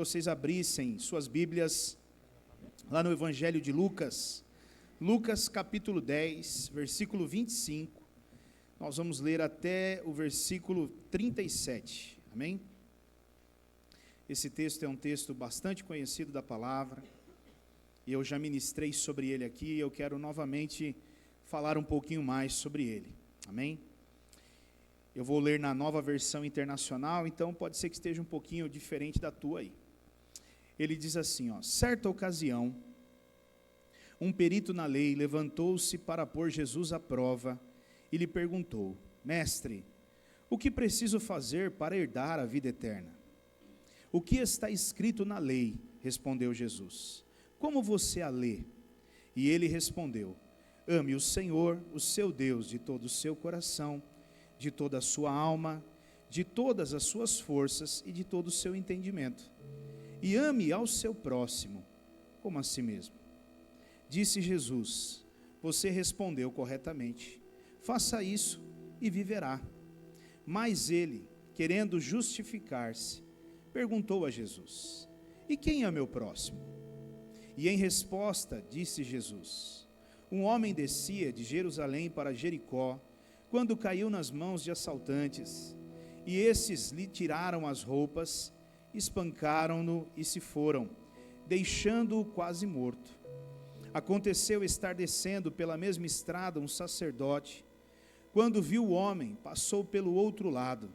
vocês abrissem suas Bíblias lá no Evangelho de Lucas, Lucas capítulo 10, versículo 25, nós vamos ler até o versículo 37, amém? Esse texto é um texto bastante conhecido da palavra, e eu já ministrei sobre ele aqui, e eu quero novamente falar um pouquinho mais sobre ele, amém? Eu vou ler na Nova Versão Internacional, então pode ser que esteja um pouquinho diferente da tua aí. Ele diz assim, certa ocasião, um perito na lei levantou-se para pôr Jesus à prova e lhe perguntou, mestre, o que preciso fazer para herdar a vida eterna? O que está escrito na lei? Respondeu Jesus. Como você a lê? E ele respondeu, ame o Senhor, o seu Deus, de todo o seu coração, de toda a sua alma, de todas as suas forças e de todo o seu entendimento. E ame ao seu próximo, como a si mesmo. Disse Jesus, você respondeu corretamente, faça isso e viverá. Mas ele, querendo justificar-se, perguntou a Jesus, e quem é meu próximo? E em resposta disse Jesus, um homem descia de Jerusalém para Jericó, quando caiu nas mãos de assaltantes, e esses lhe tiraram as roupas, espancaram-no e se foram, deixando-o quase morto. Aconteceu estar descendo pela mesma estrada um sacerdote, quando viu o homem, passou pelo outro lado,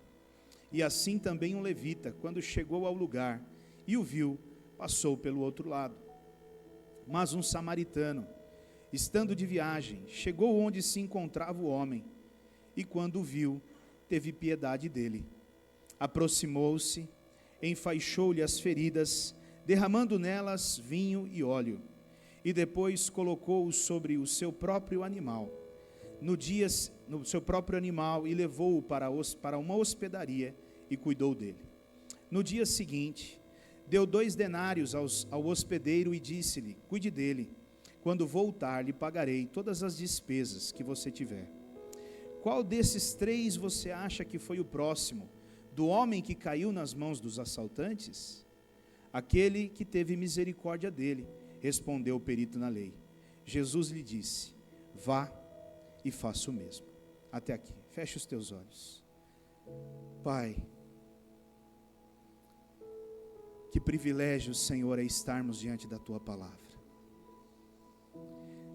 e assim também um levita, quando chegou ao lugar, e o viu, passou pelo outro lado. Mas um samaritano, estando de viagem, chegou onde se encontrava o homem, e quando o viu, teve piedade dele. Aproximou-se, enfaixou-lhe as feridas, derramando nelas vinho e óleo, e depois colocou-o sobre o seu próprio animal, e levou-o para uma hospedaria e cuidou dele. No dia seguinte, deu 2 denários ao hospedeiro e disse-lhe, cuide dele, quando voltar lhe pagarei todas as despesas que você tiver. Qual desses 3 você acha que foi o próximo, do homem que caiu nas mãos dos assaltantes? Aquele que teve misericórdia dele, respondeu o perito na lei. Jesus lhe disse, vá e faça o mesmo. Até aqui, feche os teus olhos. Pai, que privilégio, Senhor, é estarmos diante da Tua palavra.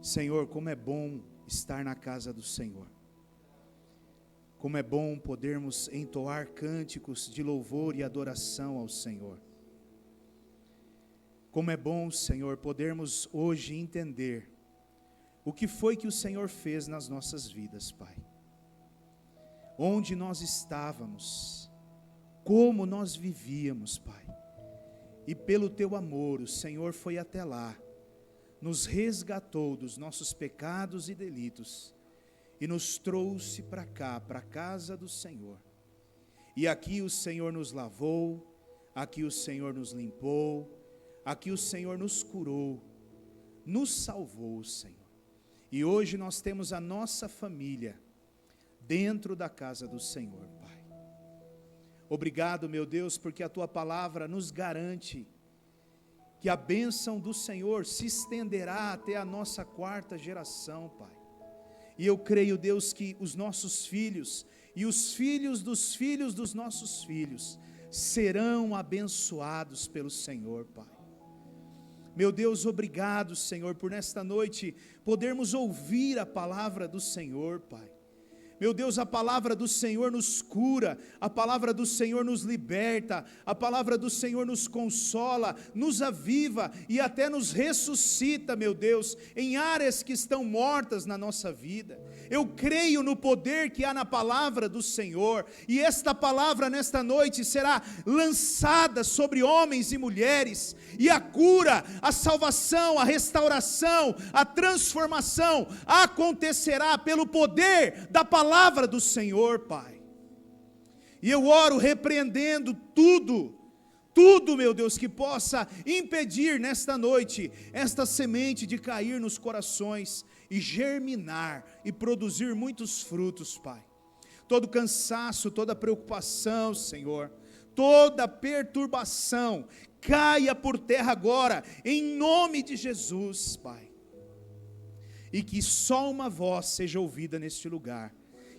Senhor, como é bom estar na casa do Senhor. Como é bom podermos entoar cânticos de louvor e adoração ao Senhor. Como é bom, Senhor, podermos hoje entender o que foi que o Senhor fez nas nossas vidas, Pai. Onde nós estávamos, como nós vivíamos, Pai. E pelo Teu amor, o Senhor foi até lá, nos resgatou dos nossos pecados e delitos, e nos trouxe para cá, para a casa do Senhor. E aqui o Senhor nos lavou, aqui o Senhor nos limpou, aqui o Senhor nos curou, nos salvou, Senhor. E hoje nós temos a nossa família dentro da casa do Senhor, Pai. Obrigado, meu Deus, porque a Tua palavra nos garante que a bênção do Senhor se estenderá até a nossa 4ª geração, Pai. E eu creio, Deus, que os nossos filhos e os filhos dos nossos filhos serão abençoados pelo Senhor, Pai. Meu Deus, obrigado, Senhor, por nesta noite podermos ouvir a palavra do Senhor, Pai. Meu Deus, a palavra do Senhor nos cura, a palavra do Senhor nos liberta, a palavra do Senhor nos consola, nos aviva e até nos ressuscita, meu Deus, em áreas que estão mortas na nossa vida. Eu creio no poder que há na palavra do Senhor, e esta palavra nesta noite será lançada sobre homens e mulheres, e a cura, a salvação, a restauração, a transformação acontecerá pelo poder da palavra do Senhor, Pai. E eu oro repreendendo tudo, meu Deus, que possa impedir nesta noite esta semente de cair nos corações e germinar e produzir muitos frutos, Pai. Todo cansaço, toda preocupação, Senhor, toda perturbação, caia por terra agora, em nome de Jesus, Pai. E que só uma voz seja ouvida neste lugar,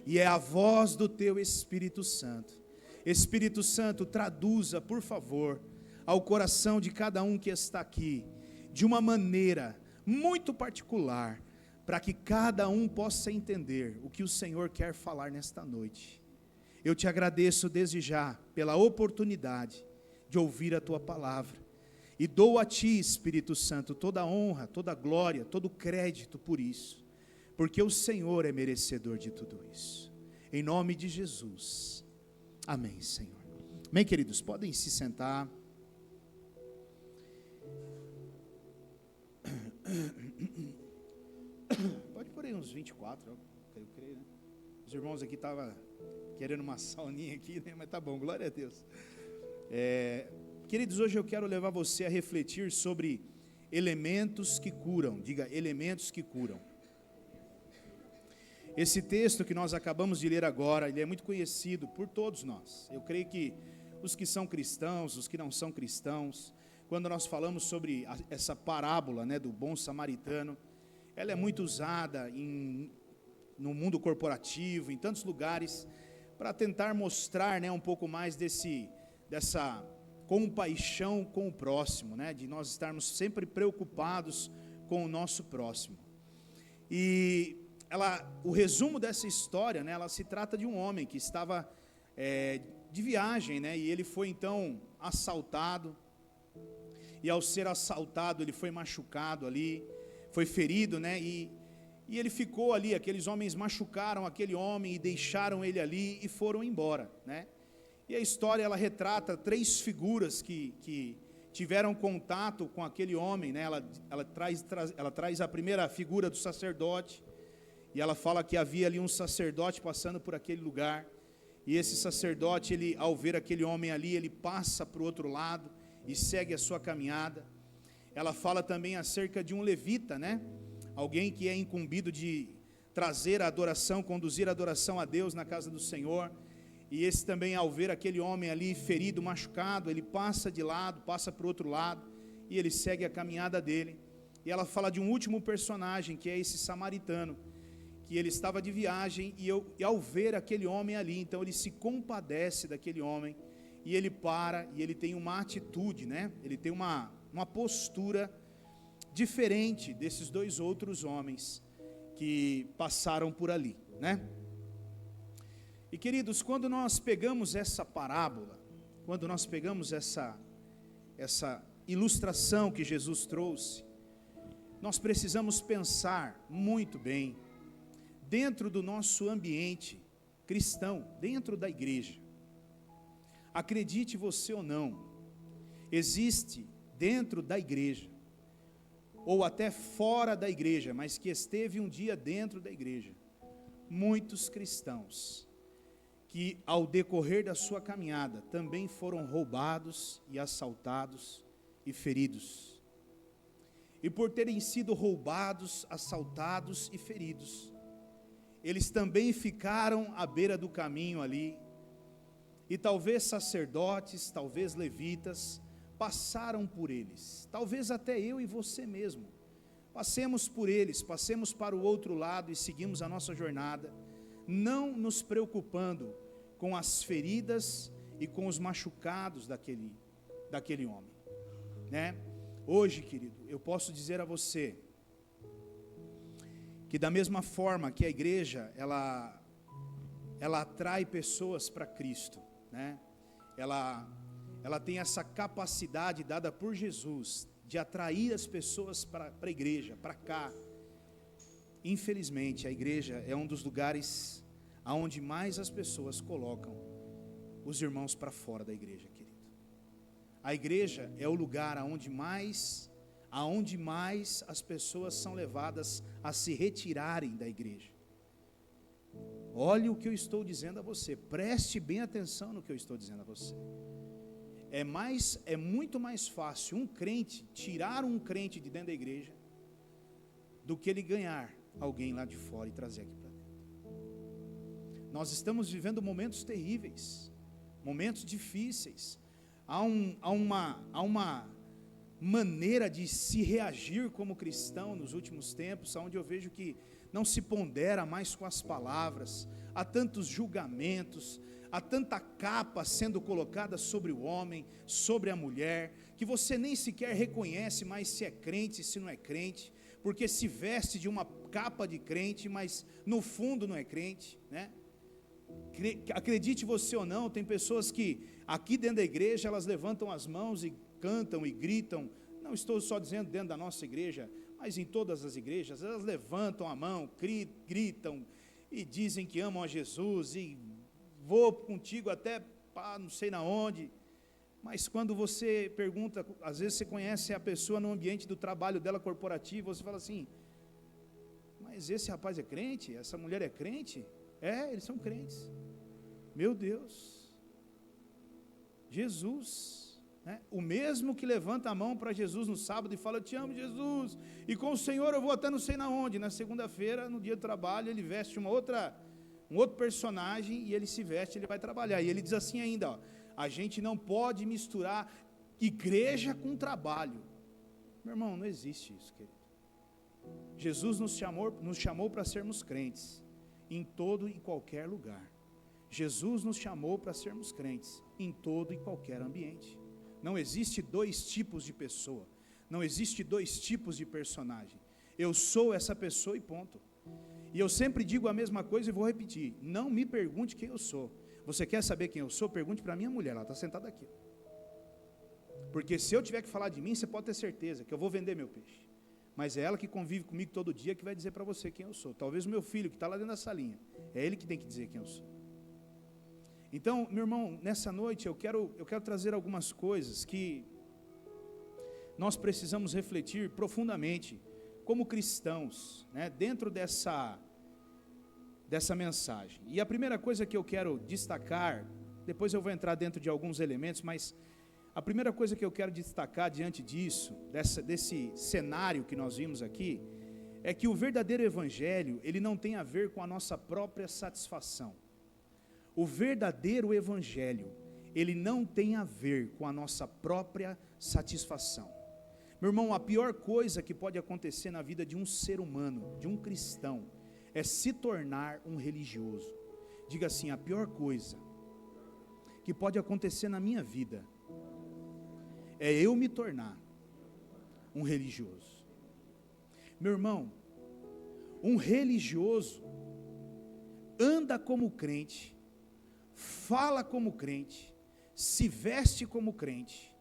e é a voz do Teu Espírito Santo. Espírito Santo, traduza, por favor, ao coração de cada um que está aqui, de uma maneira muito particular, para que cada um possa entender o que o Senhor quer falar nesta noite. Eu te agradeço desde já pela oportunidade de ouvir a Tua palavra, e dou a Ti, Espírito Santo, toda a honra, toda a glória, todo o crédito por isso, porque o Senhor é merecedor de tudo isso. Em nome de Jesus, amém, Senhor. Amém, queridos, podem se sentar. Pode pôr aí uns 24, eu creio, né? Os irmãos aqui estavam querendo uma sauninha aqui, né? Mas tá bom, glória a Deus. Queridos, hoje eu quero levar você a refletir sobre elementos que curam. Diga, elementos que curam. Esse texto que nós acabamos de ler agora, ele é muito conhecido por todos nós. Eu creio que os que são cristãos, os que não são cristãos, quando nós falamos sobre essa parábola, né, do bom samaritano, ela é muito usada no mundo corporativo, em tantos lugares, para tentar mostrar, né, um pouco mais dessa compaixão com o próximo, né, de nós estarmos sempre preocupados com o nosso próximo. E o resumo dessa história, né, ela se trata de um homem que estava de viagem, né, e ele foi então assaltado, e ao ser assaltado ele foi machucado ali, foi ferido, né, e ele ficou ali. Aqueles homens machucaram aquele homem e deixaram ele ali e foram embora, né. E a história, ela retrata 3 figuras que tiveram contato com aquele homem, né. Ela traz a primeira figura do sacerdote, e ela fala que havia ali um sacerdote passando por aquele lugar, e esse sacerdote, ele, ao ver aquele homem ali, ele passa para o outro lado e segue a sua caminhada. Ela fala também acerca de um levita, né? Alguém que é incumbido de trazer a adoração, conduzir a adoração a Deus na casa do Senhor. E esse também, ao ver aquele homem ali ferido, machucado, ele passa de lado, passa para o outro lado, e ele segue a caminhada dele. E ela fala de um último personagem, que é esse samaritano, que ele estava de viagem, e ao ver aquele homem ali, então ele se compadece daquele homem, e ele para, e ele tem uma atitude, né? Ele tem uma postura diferente desses 2 outros homens que passaram por ali, né? E queridos, quando nós pegamos essa parábola, quando nós pegamos essa ilustração que Jesus trouxe, nós precisamos pensar muito bem, dentro do nosso ambiente cristão, dentro da igreja. Acredite você ou não, existe dentro da igreja, ou até fora da igreja, mas que esteve um dia dentro da igreja, muitos cristãos que, ao decorrer da sua caminhada, também foram roubados e assaltados e feridos. E por terem sido roubados, assaltados e feridos, eles também ficaram à beira do caminho ali, e talvez sacerdotes, talvez levitas, passaram por eles, talvez até eu e você mesmo, passemos por eles, passemos para o outro lado e seguimos a nossa jornada, não nos preocupando com as feridas e com os machucados daquele homem, né? Hoje, querido, eu posso dizer a você, que da mesma forma que a igreja, ela atrai pessoas para Cristo, né? Ela tem essa capacidade dada por Jesus, de atrair as pessoas para a igreja, para cá. Infelizmente, a igreja é um dos lugares aonde mais as pessoas colocam os irmãos para fora da igreja, querido. A igreja é o lugar aonde mais as pessoas são levadas a se retirarem da igreja. Olhe o que eu estou dizendo a você, preste bem atenção no que eu estou dizendo a você. É muito mais fácil um crente tirar um crente de dentro da igreja do que ele ganhar alguém lá de fora e trazer aqui para dentro. Nós estamos vivendo momentos terríveis, momentos difíceis, há uma maneira de se reagir como cristão nos últimos tempos, onde eu vejo que não se pondera mais com as palavras, há tantos julgamentos, há tanta capa sendo colocada sobre o homem, sobre a mulher, que você nem sequer reconhece mais se é crente, se não é crente, porque se veste de uma capa de crente, mas no fundo não é crente, né? Acredite você ou não, tem pessoas que aqui dentro da igreja, elas levantam as mãos e cantam e gritam, não estou só dizendo dentro da nossa igreja, mas em todas as igrejas, elas levantam a mão, gritam e dizem que amam a Jesus e vou contigo até não sei na onde, mas quando você pergunta, às vezes você conhece a pessoa no ambiente do trabalho dela corporativo, você fala assim, mas esse rapaz é crente? Essa mulher é crente? É, eles são crentes. Meu Deus, Jesus, né? O mesmo que levanta a mão para Jesus no sábado e fala, eu te amo, Jesus, e com o Senhor eu vou até não sei na onde, na segunda-feira, no dia do trabalho, ele veste um outro personagem, e ele se veste, ele vai trabalhar, e ele diz assim ainda, ó, a gente não pode misturar igreja com trabalho. Meu irmão, não existe isso, querido. Jesus nos chamou para sermos crentes, em todo e qualquer lugar. Jesus nos chamou para sermos crentes, em todo e qualquer ambiente. Não existe dois tipos de pessoa, não existe dois tipos de personagem. Eu sou essa pessoa e ponto. E eu sempre digo a mesma coisa e vou repetir, não me pergunte quem eu sou. Você quer saber quem eu sou? Pergunte para a minha mulher, ela está sentada aqui. Porque se eu tiver que falar de mim, você pode ter certeza que eu vou vender meu peixe. Mas é ela que convive comigo todo dia que vai dizer para você quem eu sou. Talvez o meu filho que está lá dentro da salinha, é ele que tem que dizer quem eu sou. Então, meu irmão, nessa noite eu quero trazer algumas coisas que nós precisamos refletir profundamente como cristãos, né, dentro dessa mensagem. E a primeira coisa que eu quero destacar, depois eu vou entrar dentro de alguns elementos, mas a primeira coisa que eu quero destacar diante disso, desse cenário que nós vimos aqui, é que o verdadeiro evangelho, ele não tem a ver com a nossa própria satisfação. O verdadeiro evangelho, ele não tem a ver com a nossa própria satisfação. Meu irmão, a pior coisa que pode acontecer na vida de um ser humano, de um cristão, é se tornar um religioso. Diga assim, a pior coisa que pode acontecer na minha vida é eu me tornar um religioso. Meu irmão, um religioso anda como crente, fala como crente, se veste como crente,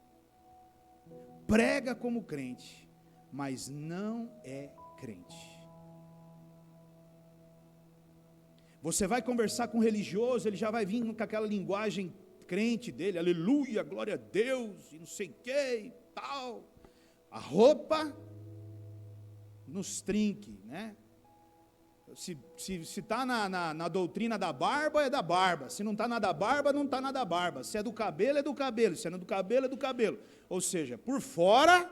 prega como crente, mas não é crente. Você vai conversar com um religioso, ele já vai vir com aquela linguagem crente dele, aleluia, glória a Deus, e não sei o que e tal. A roupa nos trinque, né? Se está na doutrina da barba, é da barba. Se não está na da barba, não está na da barba. Se é do cabelo, é do cabelo. Se é do cabelo, é do cabelo. Ou seja, por fora,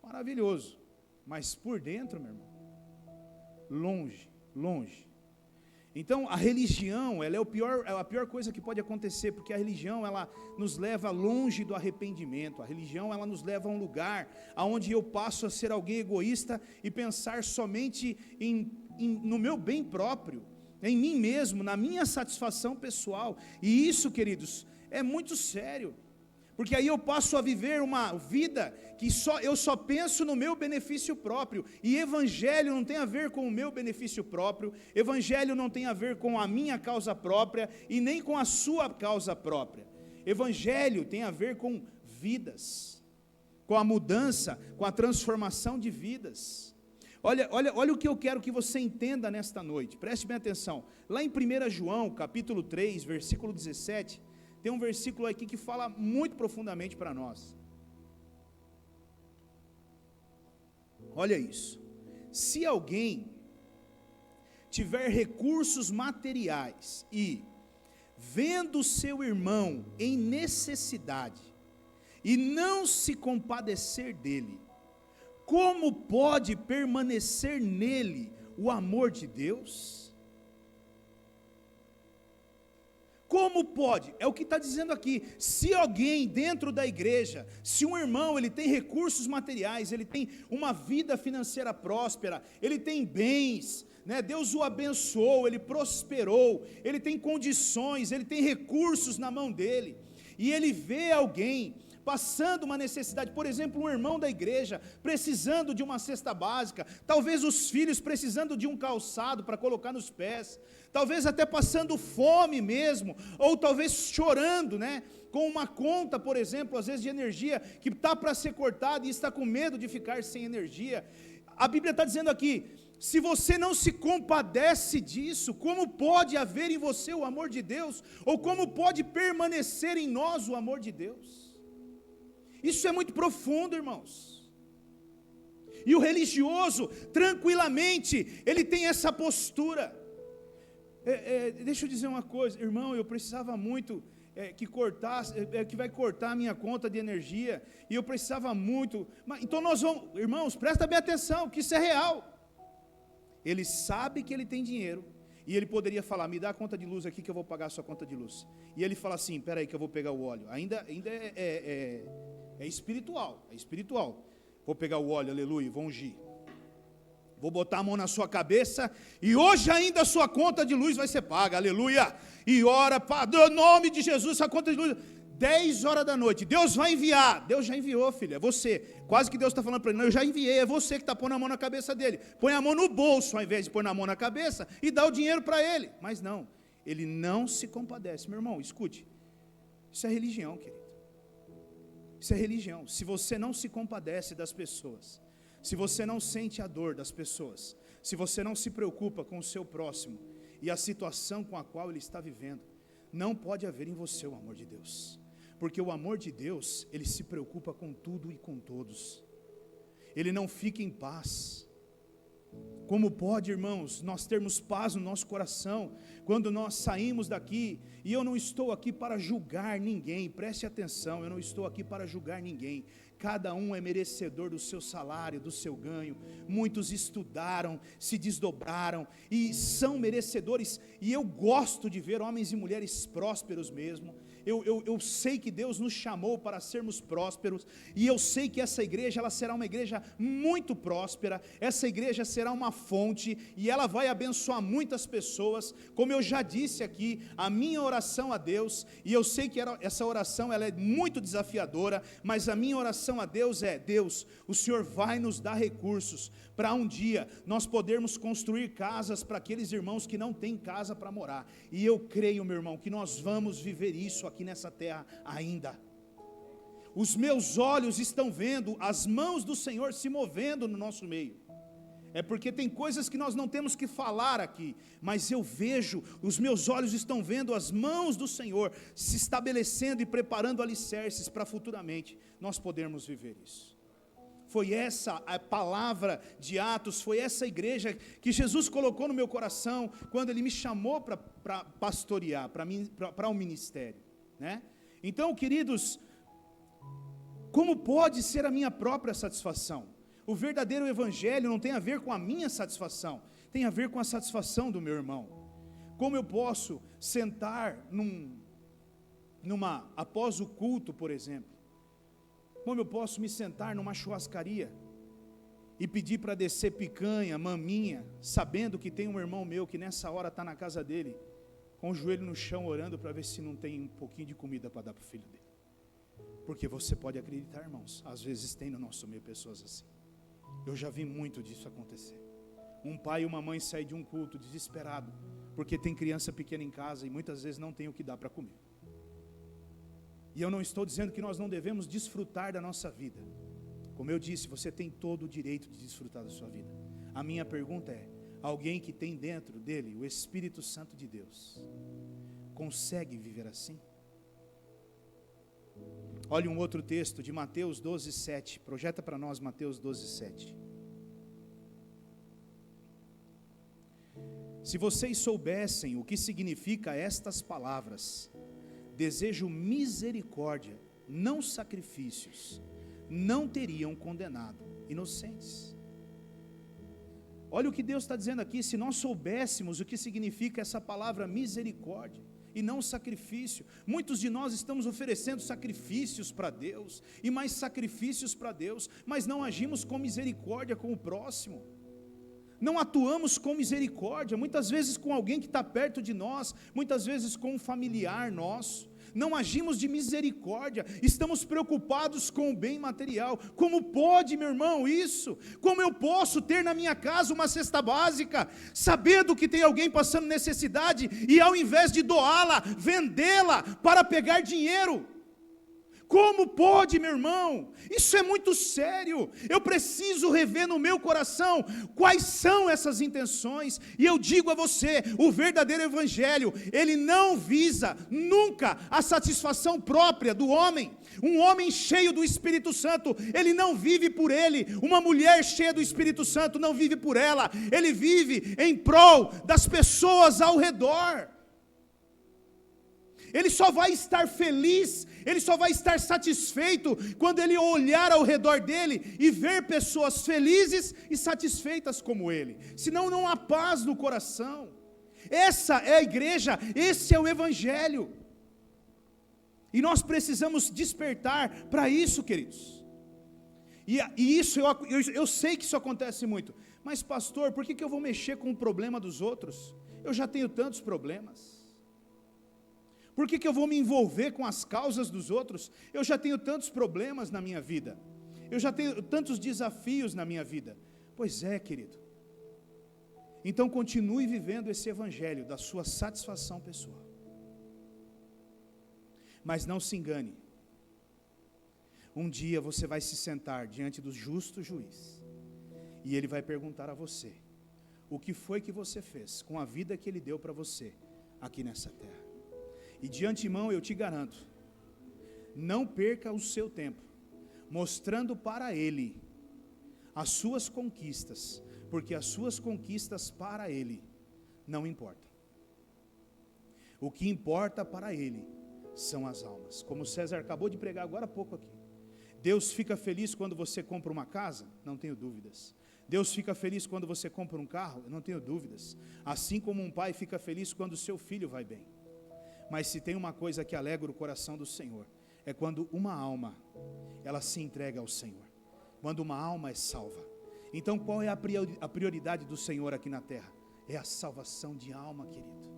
maravilhoso. Mas por dentro, meu irmão, longe, longe. Então, a religião, ela é a pior coisa que pode acontecer, porque a religião, ela nos leva longe do arrependimento. A religião, ela nos leva a um lugar onde eu passo a ser alguém egoísta e pensar somente no meu bem próprio, em mim mesmo, na minha satisfação pessoal. E isso, queridos, é muito sério. Porque aí eu passo a viver uma vida que eu só penso no meu benefício próprio. E evangelho não tem a ver com o meu benefício próprio. Evangelho não tem a ver com a minha causa própria e nem com a sua causa própria. Evangelho tem a ver com vidas, com a mudança, com a transformação de vidas. Olha o que eu quero que você entenda nesta noite. Preste bem atenção. Lá em 1 João, capítulo 3, versículo 17... tem um versículo aqui que fala muito profundamente para nós. Olha isso. Se alguém tiver recursos materiais e, vendo seu irmão em necessidade, e não se compadecer dele, como pode permanecer nele o amor de Deus? Como pode? É o que está dizendo aqui. Se alguém dentro da igreja, se um irmão, ele tem recursos materiais, ele tem uma vida financeira próspera, ele tem bens, né? Deus o abençoou, ele prosperou, ele tem condições, ele tem recursos na mão dele, e ele vê alguém passando uma necessidade, por exemplo, um irmão da igreja precisando de uma cesta básica, talvez os filhos precisando de um calçado para colocar nos pés, talvez até passando fome mesmo, ou talvez chorando, né, com uma conta, por exemplo, às vezes de energia, que está para ser cortada e está com medo de ficar sem energia. A Bíblia está dizendo aqui, se você não se compadece disso, como pode haver em você o amor de Deus, ou como pode permanecer em nós o amor de Deus? Isso é muito profundo, irmãos. E o religioso, tranquilamente, ele tem essa postura. Deixa eu dizer uma coisa, irmão, eu precisava muito que cortasse, que vai cortar a minha conta de energia, e eu precisava muito, então nós vamos, irmãos, presta bem atenção, que isso é real. Ele sabe que ele tem dinheiro, e ele poderia falar, me dá a conta de luz aqui que eu vou pagar a sua conta de luz. E ele fala assim, espera aí que eu vou pegar o óleo. Ainda é espiritual, Vou pegar o óleo, aleluia, vou ungir. Vou botar a mão na sua cabeça, e hoje ainda a sua conta de luz vai ser paga, aleluia. E ora, no nome de Jesus, a conta de luz, 10 horas da noite, Deus vai enviar. Deus já enviou, filho, é você. Quase que Deus está falando para ele, não, eu já enviei, é você que está pondo a mão na cabeça dele. Põe a mão no bolso, ao invés de pôr a mão na cabeça, e dá o dinheiro para ele. Mas não, ele não se compadece. Meu irmão, escute, isso é religião, querido. Isso é religião. Se você não se compadece das pessoas, se você não sente a dor das pessoas, se você não se preocupa com o seu próximo e a situação com a qual ele está vivendo, não pode haver em você o amor de Deus. Porque o amor de Deus, ele se preocupa com tudo e com todos. Ele não fica em paz. Como pode, irmãos, nós termos paz no nosso coração, quando nós saímos daqui, e eu não estou aqui para julgar ninguém, preste atenção, eu não estou aqui para julgar ninguém, cada um é merecedor do seu salário, do seu ganho, muitos estudaram, se desdobraram, e são merecedores, e eu gosto de ver homens e mulheres prósperos mesmo. Eu sei que Deus nos chamou para sermos prósperos, e eu sei que essa igreja, ela será uma igreja muito próspera, essa igreja será uma fonte, e ela vai abençoar muitas pessoas, como eu já disse aqui, a minha oração a Deus, e eu sei que essa oração ela é muito desafiadora, mas a minha oração a Deus é, Deus, o Senhor vai nos dar recursos, para um dia nós podermos construir casas para aqueles irmãos que não têm casa para morar, e eu creio, meu irmão, que nós vamos viver isso aqui nessa terra ainda. Os meus olhos estão vendo as mãos do Senhor se movendo no nosso meio. É porque tem coisas que nós não temos que falar aqui, mas eu vejo, os meus olhos estão vendo as mãos do Senhor se estabelecendo e preparando alicerces para futuramente nós podermos viver isso. Foi essa a palavra de Atos, foi essa igreja que Jesus colocou no meu coração quando Ele me chamou para pastorear, para um ministério, né? Então, queridos, como pode ser a minha própria satisfação? O verdadeiro evangelho não tem a ver com a minha satisfação, tem a ver com a satisfação do meu irmão. Como eu posso sentar após o culto, por exemplo, como eu posso me sentar numa churrascaria e pedir para descer picanha, maminha, sabendo que tem um irmão meu que nessa hora está na casa dele, com o joelho no chão orando para ver se não tem um pouquinho de comida para dar para o filho dele? Porque você pode acreditar, irmãos, às vezes tem no nosso meio pessoas assim. Eu já vi muito disso acontecer. Um pai e uma mãe saem de um culto desesperado, porque tem criança pequena em casa e muitas vezes não tem o que dar para comer. E eu não estou dizendo que nós não devemos desfrutar da nossa vida. Como eu disse, você tem todo o direito de desfrutar da sua vida. A minha pergunta é, alguém que tem dentro dele o Espírito Santo de Deus, consegue viver assim? Olha um outro texto de Mateus 12:7, projeta para nós Mateus 12:7. Se vocês soubessem o que significa estas palavras, desejo misericórdia, não sacrifícios, não teriam condenado inocentes. Olha o que Deus está dizendo aqui, se nós soubéssemos o que significa essa palavra misericórdia, e não sacrifício. Muitos de nós estamos oferecendo sacrifícios para Deus, e mais sacrifícios para Deus, mas não agimos com misericórdia com o próximo, não atuamos com misericórdia, muitas vezes com alguém que está perto de nós, muitas vezes com um familiar nosso, não agimos de misericórdia, estamos preocupados com o bem material. Como pode, meu irmão, isso? Como eu posso ter na minha casa uma cesta básica, sabendo que tem alguém passando necessidade, e ao invés de doá-la, vendê-la para pegar dinheiro? Como pode, meu irmão? Isso é muito sério. Eu preciso rever no meu coração quais são essas intenções. E eu digo a você, o verdadeiro evangelho, ele não visa nunca a satisfação própria do homem. Um homem cheio do Espírito Santo, ele não vive por ele. Uma mulher cheia do Espírito Santo não vive por ela. Ele vive em prol das pessoas ao redor. Ele só vai estar feliz, ele só vai estar satisfeito quando ele olhar ao redor dele e ver pessoas felizes e satisfeitas como ele. Senão não há paz no coração. Essa é a igreja, esse é o evangelho. E nós precisamos despertar para isso, queridos. E isso, eu sei que isso acontece muito. Mas pastor, por que eu vou mexer com o problema dos outros? Eu já tenho tantos problemas. Por que eu vou me envolver com as causas dos outros? Eu já tenho tantos problemas na minha vida. Eu já tenho tantos desafios na minha vida. Pois é, querido. Então continue vivendo esse evangelho da sua satisfação pessoal. Mas não se engane. Um dia você vai se sentar diante do justo juiz. E ele vai perguntar a você: o que foi que você fez com a vida que ele deu para você aqui nessa terra? E de antemão eu te garanto, não perca o seu tempo, mostrando para ele as suas conquistas, porque as suas conquistas para ele não importam. O que importa para ele são as almas, como o César acabou de pregar agora há pouco aqui. Deus fica feliz quando você compra uma casa? Não tenho dúvidas. Deus fica feliz quando você compra um carro? Não tenho dúvidas. Assim como um pai fica feliz quando o seu filho vai bem. Mas se tem uma coisa que alegra o coração do Senhor, é quando uma alma, ela se entrega ao Senhor, quando uma alma é salva. Então qual é a prioridade do Senhor aqui na terra? É a salvação de alma, querido.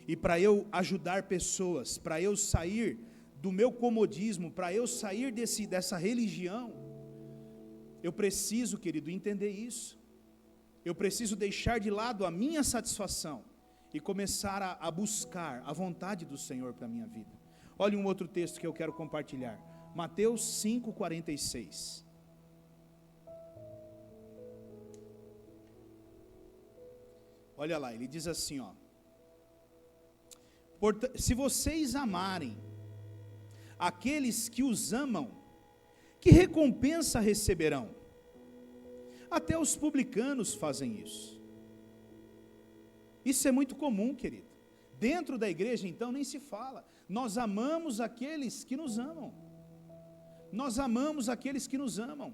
E para eu ajudar pessoas, para eu sair do meu comodismo, para eu sair dessa religião, eu preciso, querido, entender isso. Eu preciso deixar de lado a minha satisfação e começar a buscar a vontade do Senhor para a minha vida. Olha um outro texto que eu quero compartilhar. Mateus 5,46. Olha lá, ele diz assim, ó: se vocês amarem aqueles que os amam, que recompensa receberão? Até os publicanos fazem isso. Isso é muito comum, querido. Dentro da igreja, então, nem se fala. Nós amamos aqueles que nos amam. Nós amamos aqueles que nos amam.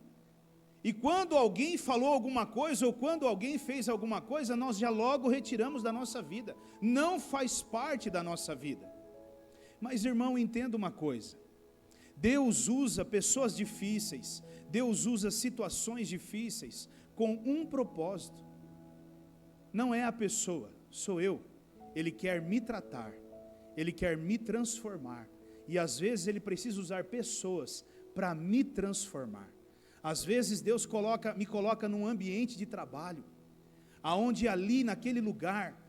E quando alguém falou alguma coisa, ou quando alguém fez alguma coisa, nós já logo retiramos da nossa vida. Não faz parte da nossa vida. Mas, irmão, entenda uma coisa. Deus usa pessoas difíceis, Deus usa situações difíceis com um propósito. Não é a pessoa, sou eu. Ele quer me tratar, Ele quer me transformar. E às vezes Ele precisa usar pessoas para me transformar. Às vezes Deus me coloca num ambiente de trabalho, aonde ali naquele lugar,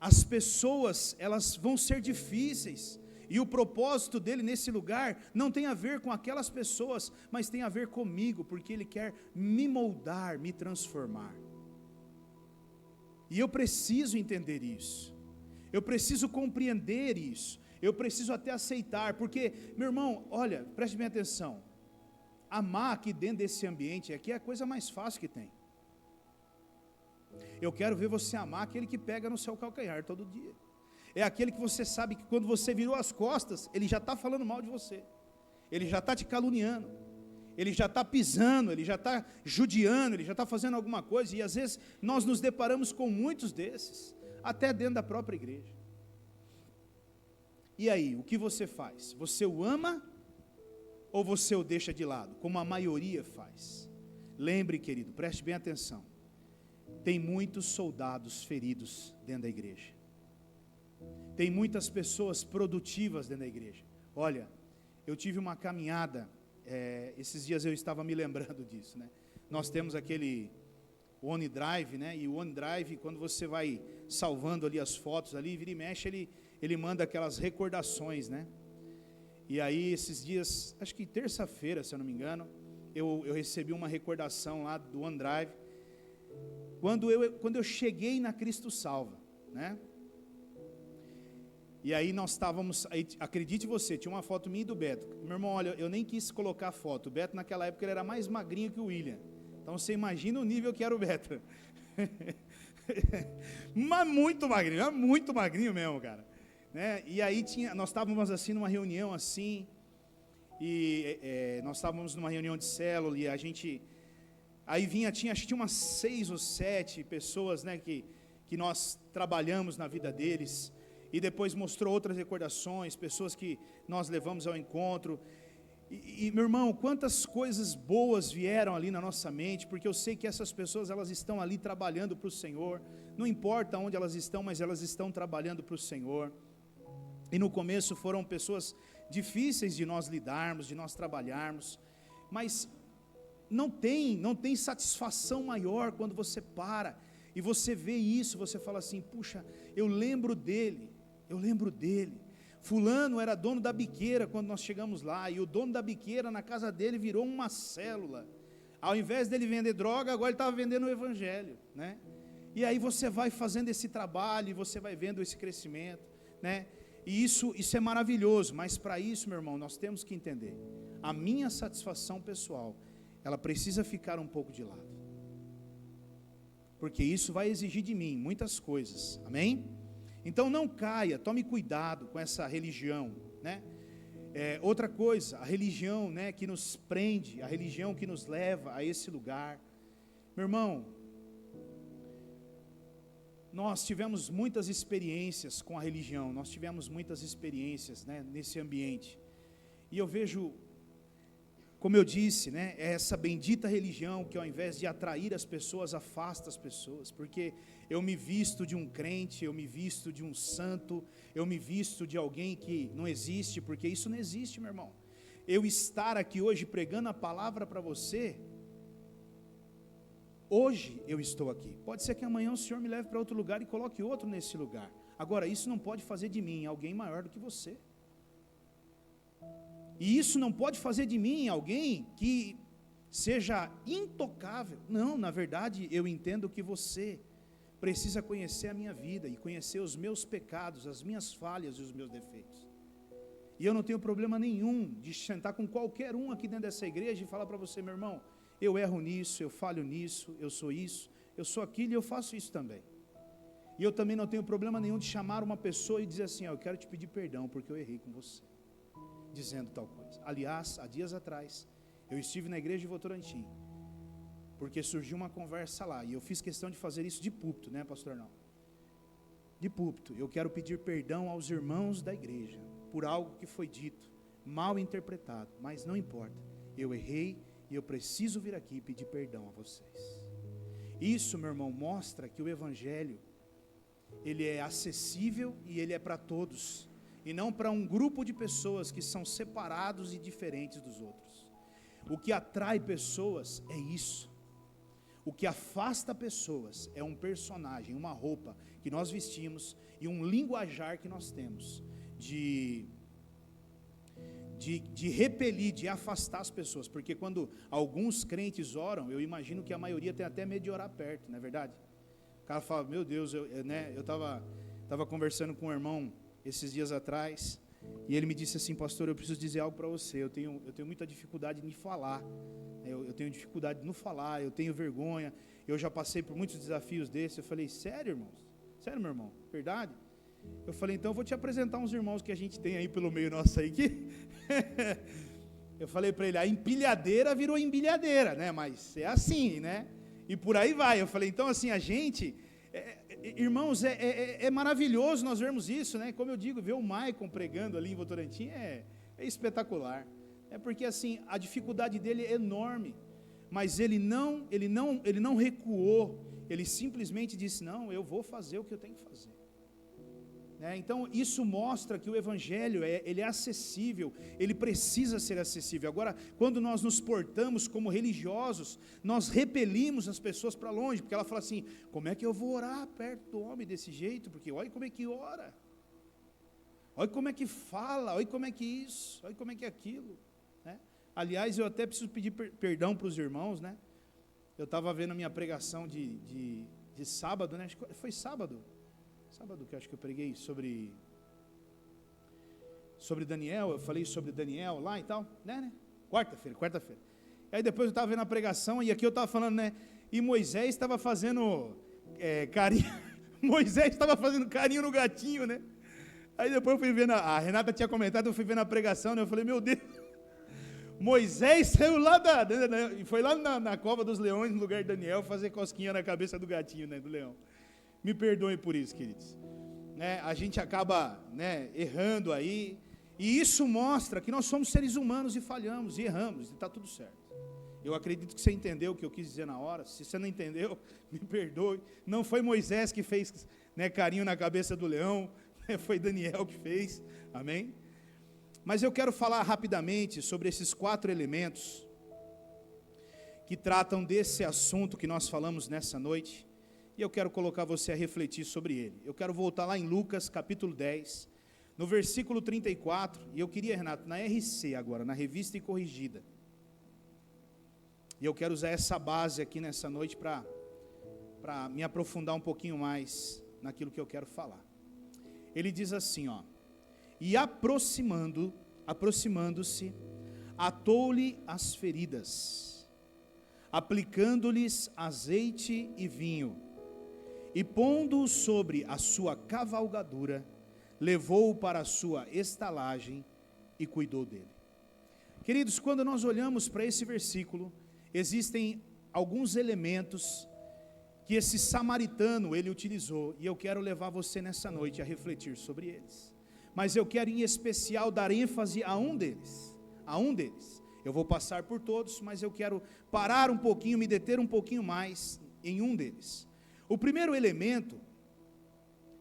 as pessoas elas vão ser difíceis. E o propósito dele nesse lugar não tem a ver com aquelas pessoas, mas tem a ver comigo, porque Ele quer me moldar, me transformar. E eu preciso entender isso, eu preciso compreender isso, eu preciso até aceitar, porque, meu irmão, olha, preste bem atenção, amar aqui dentro desse ambiente aqui é a coisa mais fácil que tem. Eu quero ver você amar aquele que pega no seu calcanhar todo dia. É aquele que você sabe que quando você virou as costas, ele já está falando mal de você, ele já está te caluniando, ele já está pisando, ele já está judiando, ele já está fazendo alguma coisa, e às vezes nós nos deparamos com muitos desses, até dentro da própria igreja. E aí, o que você faz? Você o ama ou você o deixa de lado, como a maioria faz? Lembre, querido, preste bem atenção. Tem muitos soldados feridos dentro da igreja. Tem muitas pessoas produtivas dentro da igreja. Olha, eu tive uma caminhada, esses dias eu estava me lembrando disso, né? Nós temos aquele OneDrive, né? E o OneDrive, quando você vai salvando ali as fotos, ali, vira e mexe, ele manda aquelas recordações, né? E aí, esses dias, acho que terça-feira, se eu não me engano, eu recebi uma recordação lá do OneDrive, quando eu cheguei na Cristo Salva, né? E aí nós estávamos, acredite você, tinha uma foto minha e do Beto. Meu irmão, olha, eu nem quis colocar foto. O Beto naquela época ele era mais magrinho que o William. Então você imagina o nível que era o Beto. Mas muito magrinho mesmo, cara. Né? E aí nós estávamos assim numa reunião assim, e nós estávamos numa reunião de célula, e a gente, aí acho que tinha umas 6 ou 7 pessoas, né, que nós trabalhamos na vida deles. E depois mostrou outras recordações, pessoas que nós levamos ao encontro. E meu irmão, quantas coisas boas vieram ali na nossa mente, porque eu sei que essas pessoas, elas estão ali trabalhando para o Senhor. Não importa onde elas estão, mas elas estão trabalhando para o Senhor. E no começo foram pessoas difíceis de nós lidarmos, de nós trabalharmos. Mas não tem satisfação maior quando você para e você vê isso, você fala assim, puxa, eu lembro dele. Fulano era dono da biqueira quando nós chegamos lá, e o dono da biqueira na casa dele virou uma célula. Ao invés dele vender droga, agora ele estava vendendo o evangelho, né? E aí você vai fazendo esse trabalho, e você vai vendo esse crescimento, né? E isso é maravilhoso, mas para isso, meu irmão, nós temos que entender, a minha satisfação pessoal, ela precisa ficar um pouco de lado, porque isso vai exigir de mim muitas coisas, amém? Então não caia, tome cuidado com essa religião, né? Outra coisa, a religião, né, que nos prende, a religião que nos leva a esse lugar. Meu irmão, nós tivemos muitas experiências com a religião, nós tivemos muitas experiências, né, nesse ambiente. E eu vejo, como eu disse, né, essa bendita religião que ao invés de atrair as pessoas, afasta as pessoas, porque eu me visto de um crente, eu me visto de um santo, eu me visto de alguém que não existe, porque isso não existe, meu irmão. Eu estar aqui hoje pregando a palavra para você, hoje eu estou aqui, pode ser que amanhã o Senhor me leve para outro lugar e coloque outro nesse lugar. Agora, isso não pode fazer de mim alguém maior do que você. E isso não pode fazer de mim alguém que seja intocável. Não, na verdade, eu entendo que você precisa conhecer a minha vida e conhecer os meus pecados, as minhas falhas e os meus defeitos. E eu não tenho problema nenhum de sentar com qualquer um aqui dentro dessa igreja e falar para você, meu irmão, eu erro nisso, eu falho nisso, eu sou isso, eu sou aquilo e eu faço isso também. E eu também não tenho problema nenhum de chamar uma pessoa e dizer assim, eu quero te pedir perdão porque eu errei com você, dizendo tal coisa. Aliás, há dias atrás, eu estive na igreja de Votorantim, porque surgiu uma conversa lá, e eu fiz questão de fazer isso de púlpito, né, pastor Arnaldo? De púlpito, eu quero pedir perdão aos irmãos da igreja, por algo que foi dito, mal interpretado, mas não importa, eu errei, e eu preciso vir aqui e pedir perdão a vocês. Isso, meu irmão, mostra que o evangelho, ele é acessível, e ele é para todos, e não para um grupo de pessoas que são separados e diferentes dos outros. O que atrai pessoas é isso. O que afasta pessoas é um personagem, uma roupa que nós vestimos e um linguajar que nós temos de repelir, de afastar as pessoas. Porque quando alguns crentes oram, eu imagino que a maioria tem até medo de orar perto, não é verdade? O cara fala, meu Deus, eu estava conversando com um irmão esses dias atrás, e ele me disse assim, pastor, eu preciso dizer algo para você, eu tenho muita dificuldade em falar, eu tenho dificuldade de não falar, eu tenho vergonha, eu já passei por muitos desafios desses. Eu falei, sério, irmãos? Sério, meu irmão? Verdade? Eu falei, então eu vou te apresentar uns irmãos que a gente tem aí pelo meio nosso aí, que eu falei para ele, a empilhadeira virou embilhadeira, né, mas é assim, né, e por aí vai. Eu falei, então assim, a gente, Irmãos, é maravilhoso nós vermos isso, né? Como eu digo, ver o Maicon pregando ali em Votorantim é espetacular. É porque assim, a dificuldade dele é enorme, mas ele não recuou, ele simplesmente disse, não, eu vou fazer o que eu tenho que fazer. Então isso mostra que o Evangelho ele é acessível, ele precisa ser acessível. Agora, quando nós nos portamos como religiosos, nós repelimos as pessoas para longe, porque ela fala assim, como é que eu vou orar perto do homem desse jeito? Porque olha como é que ora, olha como é que fala, olha como é que isso, olha como é que é aquilo, né? Aliás, eu até preciso pedir perdão para os irmãos, né? Eu estava vendo a minha pregação de sábado, né? Acho que foi sábado que eu acho que eu preguei sobre Daniel, eu falei sobre Daniel lá e tal, né? Quarta-feira. Aí depois eu estava vendo a pregação e aqui eu estava falando, né? E Moisés estava fazendo carinho, Moisés estava fazendo carinho no gatinho, né? Aí depois eu fui vendo, a Renata tinha comentado, eu fui vendo a pregação, né? Eu falei, meu Deus, Moisés saiu lá foi lá na cova dos leões, no lugar de Daniel, fazer cosquinha na cabeça do gatinho, né? Do leão. Me perdoem por isso, queridos. A gente acaba errando aí, e isso mostra que nós somos seres humanos e falhamos, e erramos, e está tudo certo. Eu acredito que você entendeu o que eu quis dizer na hora. Se você não entendeu, me perdoe. Não foi Moisés que fez carinho na cabeça do leão, foi Daniel que fez, amém? Mas eu quero falar rapidamente sobre esses 4 elementos que tratam desse assunto que nós falamos nessa noite. E eu quero colocar você a refletir sobre ele. Eu quero voltar lá em Lucas, capítulo 10, no versículo 34, e eu queria, Renato, na RC agora, na Revista e Corrigida. E eu quero usar essa base aqui nessa noite para me aprofundar um pouquinho mais naquilo que eu quero falar. Ele diz assim, ó, e aproximando-se, atou-lhe as feridas, aplicando-lhes azeite e vinho, e pondo-o sobre a sua cavalgadura, levou-o para a sua estalagem e cuidou dele. Queridos, quando nós olhamos para esse versículo, existem alguns elementos que esse samaritano ele utilizou, e eu quero levar você nessa noite a refletir sobre eles. Mas eu quero em especial dar ênfase a um deles. Eu vou passar por todos, mas eu quero parar um pouquinho, me deter um pouquinho mais em um deles. O primeiro elemento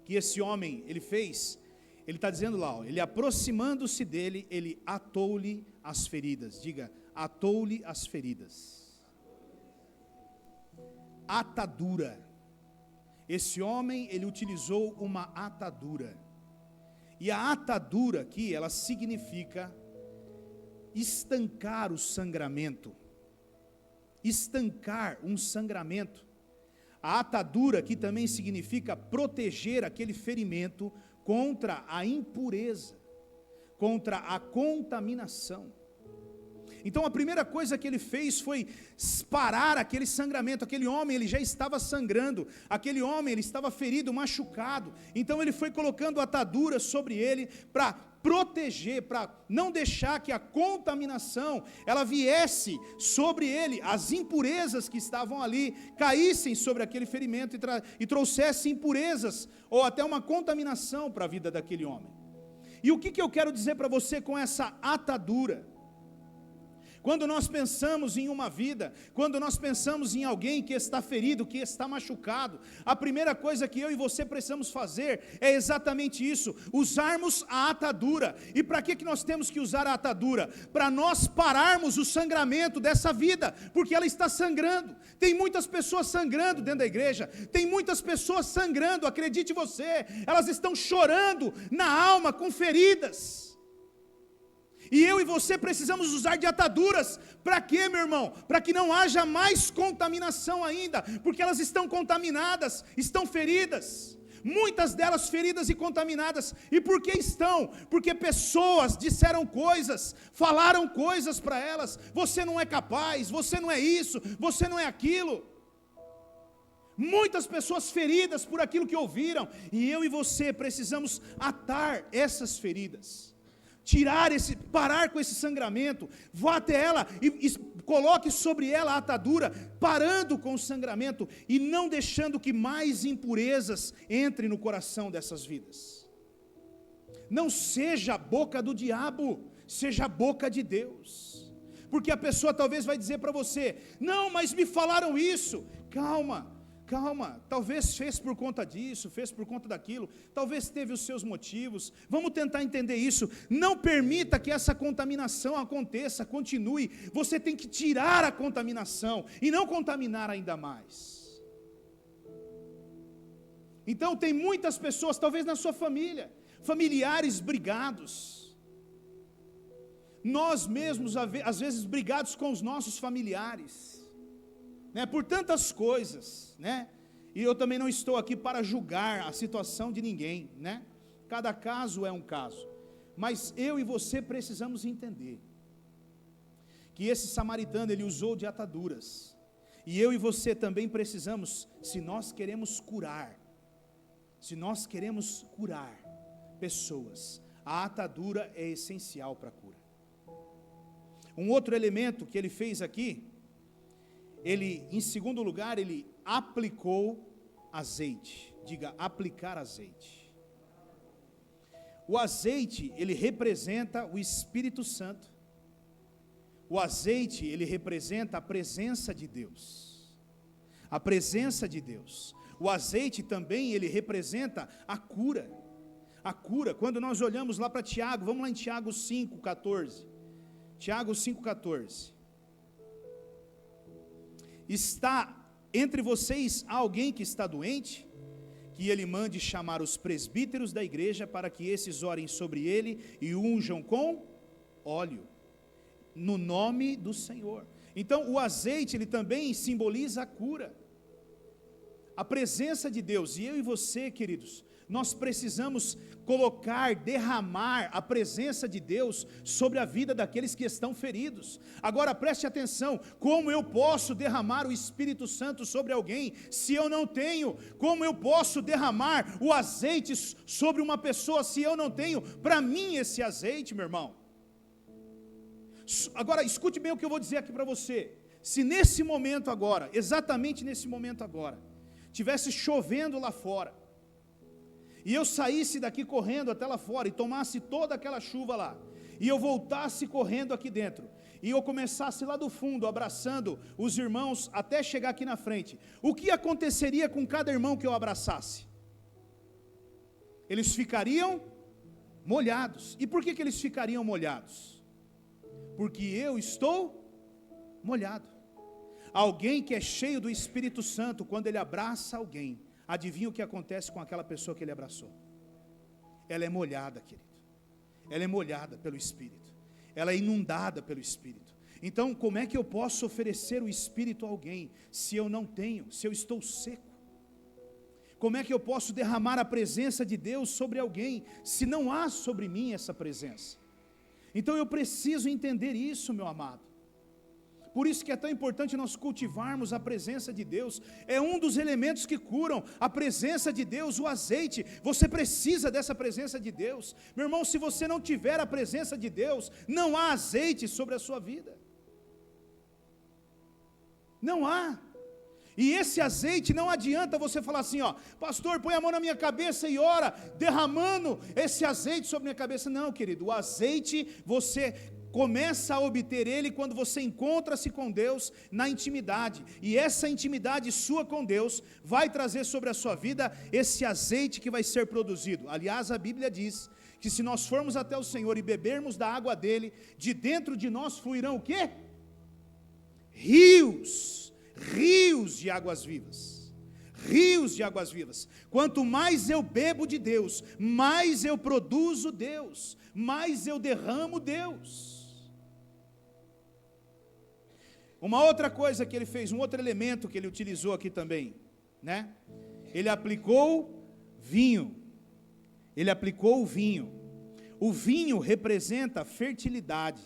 que esse homem ele fez, ele está dizendo lá, ó, ele aproximando-se dele, ele atou-lhe as feridas. Diga, atou-lhe as feridas. Atadura. Esse homem ele utilizou uma atadura. E a atadura aqui, ela significa estancar o sangramento. Estancar um sangramento. A atadura aqui também significa proteger aquele ferimento contra a impureza, contra a contaminação. Então a primeira coisa que ele fez foi parar aquele sangramento. Aquele homem ele já estava sangrando, aquele homem ele estava ferido, machucado. Então ele foi colocando atadura sobre ele para proteger, para não deixar que a contaminação ela viesse sobre ele, as impurezas que estavam ali caíssem sobre aquele ferimento e trouxessem impurezas ou até uma contaminação para a vida daquele homem. E o que eu quero dizer para você com essa atadura? Quando nós pensamos em uma vida, quando nós pensamos em alguém que está ferido, que está machucado, a primeira coisa que eu e você precisamos fazer é exatamente isso, usarmos a atadura. E para que nós temos que usar a atadura? Para nós pararmos o sangramento dessa vida, porque ela está sangrando. Tem muitas pessoas sangrando dentro da igreja, tem muitas pessoas sangrando, acredite você, elas estão chorando na alma com feridas. E eu e você precisamos usar de ataduras, para quê, meu irmão? Para que não haja mais contaminação ainda, porque elas estão contaminadas, estão feridas, muitas delas feridas e contaminadas. E por que estão? Porque pessoas disseram coisas, falaram coisas para elas, você não é capaz, você não é isso, você não é aquilo. Muitas pessoas feridas por aquilo que ouviram, e eu e você precisamos atar essas feridas. parar com esse sangramento, vá até ela e coloque sobre ela a atadura, parando com o sangramento e não deixando que mais impurezas entrem no coração dessas vidas. Não seja a boca do diabo, seja a boca de Deus, porque a pessoa talvez vai dizer para você: não, mas me falaram isso. Calma, talvez fez por conta disso, fez por conta daquilo, talvez teve os seus motivos. Vamos tentar entender isso. Não permita que essa contaminação aconteça, continue. Você tem que tirar a contaminação e não contaminar ainda mais. Então tem muitas pessoas, talvez na sua família, familiares brigados, nós mesmos às vezes brigados com os nossos familiares, por tantas coisas, e eu também não estou aqui para julgar a situação de ninguém, cada caso é um caso, mas eu e você precisamos entender, que esse samaritano, ele usou de ataduras, e eu e você também precisamos, se nós queremos curar pessoas, a atadura é essencial para a cura. Um outro elemento que ele fez aqui, em segundo lugar, ele aplicou azeite. Diga, aplicar azeite. O azeite, ele representa o Espírito Santo. O azeite, ele representa a presença de Deus. A presença de Deus. O azeite também, ele representa a cura. A cura, quando nós olhamos lá para Tiago, vamos lá em Tiago 5,14. Tiago 5,14. Está entre vocês alguém que está doente? Que ele mande chamar os presbíteros da igreja para que esses orem sobre ele e unjam com óleo, no nome do Senhor. Então o azeite, ele também simboliza a cura, a presença de Deus. E eu e você, queridos, nós precisamos derramar a presença de Deus sobre a vida daqueles que estão feridos. Agora preste atenção, como eu posso derramar o Espírito Santo sobre alguém, se eu não tenho? Como eu posso derramar o azeite sobre uma pessoa, se eu não tenho para mim esse azeite, meu irmão? Agora escute bem o que eu vou dizer aqui para você. Se nesse momento agora, exatamente nesse momento agora, tivesse chovendo lá fora, e eu saísse daqui correndo até lá fora, e tomasse toda aquela chuva lá, e eu voltasse correndo aqui dentro, e eu começasse lá do fundo, abraçando os irmãos, até chegar aqui na frente, o que aconteceria com cada irmão que eu abraçasse? Eles ficariam molhados. E por que eles ficariam molhados? Porque eu estou molhado. Alguém que é cheio do Espírito Santo, quando ele abraça alguém, adivinha o que acontece com aquela pessoa que ele abraçou? Ela é molhada, querido. Ela é molhada pelo Espírito. Ela é inundada pelo Espírito. Então, como é que eu posso oferecer o Espírito a alguém, se eu não tenho, se eu estou seco? Como é que eu posso derramar a presença de Deus sobre alguém, se não há sobre mim essa presença? Então eu preciso entender isso, meu amado. Por isso que é tão importante nós cultivarmos a presença de Deus. É um dos elementos que curam, a presença de Deus, o azeite. Você precisa dessa presença de Deus. Meu irmão, se você não tiver a presença de Deus, não há azeite sobre a sua vida. Não há. E esse azeite, não adianta você falar assim, pastor, põe a mão na minha cabeça e ora, derramando esse azeite sobre a minha cabeça. Não, querido, o azeite, você começa a obter ele quando você encontra-se com Deus na intimidade, e essa intimidade sua com Deus vai trazer sobre a sua vida esse azeite que vai ser produzido. Aliás, a Bíblia diz que se nós formos até o Senhor e bebermos da água dele, de dentro de nós fluirão o quê? Rios de águas vivas. Rios de águas vivas. Quanto mais eu bebo de Deus, mais eu produzo Deus, mais eu derramo Deus. Uma outra coisa que ele fez, um outro elemento que ele utilizou aqui também, ele aplicou vinho. Ele aplicou o vinho. O vinho representa fertilidade.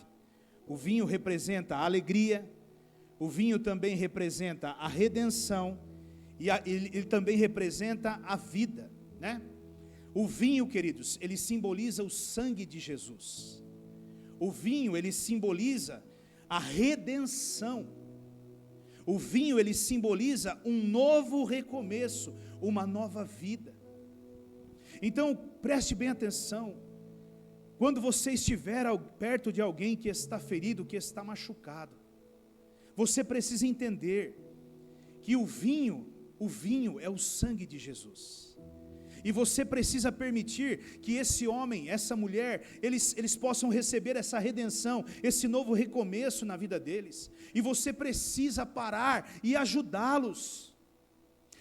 O vinho representa a alegria. O vinho também representa a redenção. E ele também representa a vida, O vinho, queridos, ele simboliza o sangue de Jesus. O vinho, ele simboliza a redenção. O vinho, ele simboliza um novo recomeço, uma nova vida. Então, preste bem atenção. Quando você estiver perto de alguém que está ferido, que está machucado, você precisa entender que o vinho é o sangue de Jesus. E você precisa permitir que esse homem, essa mulher, eles possam receber essa redenção, esse novo recomeço na vida deles. E você precisa parar e ajudá-los.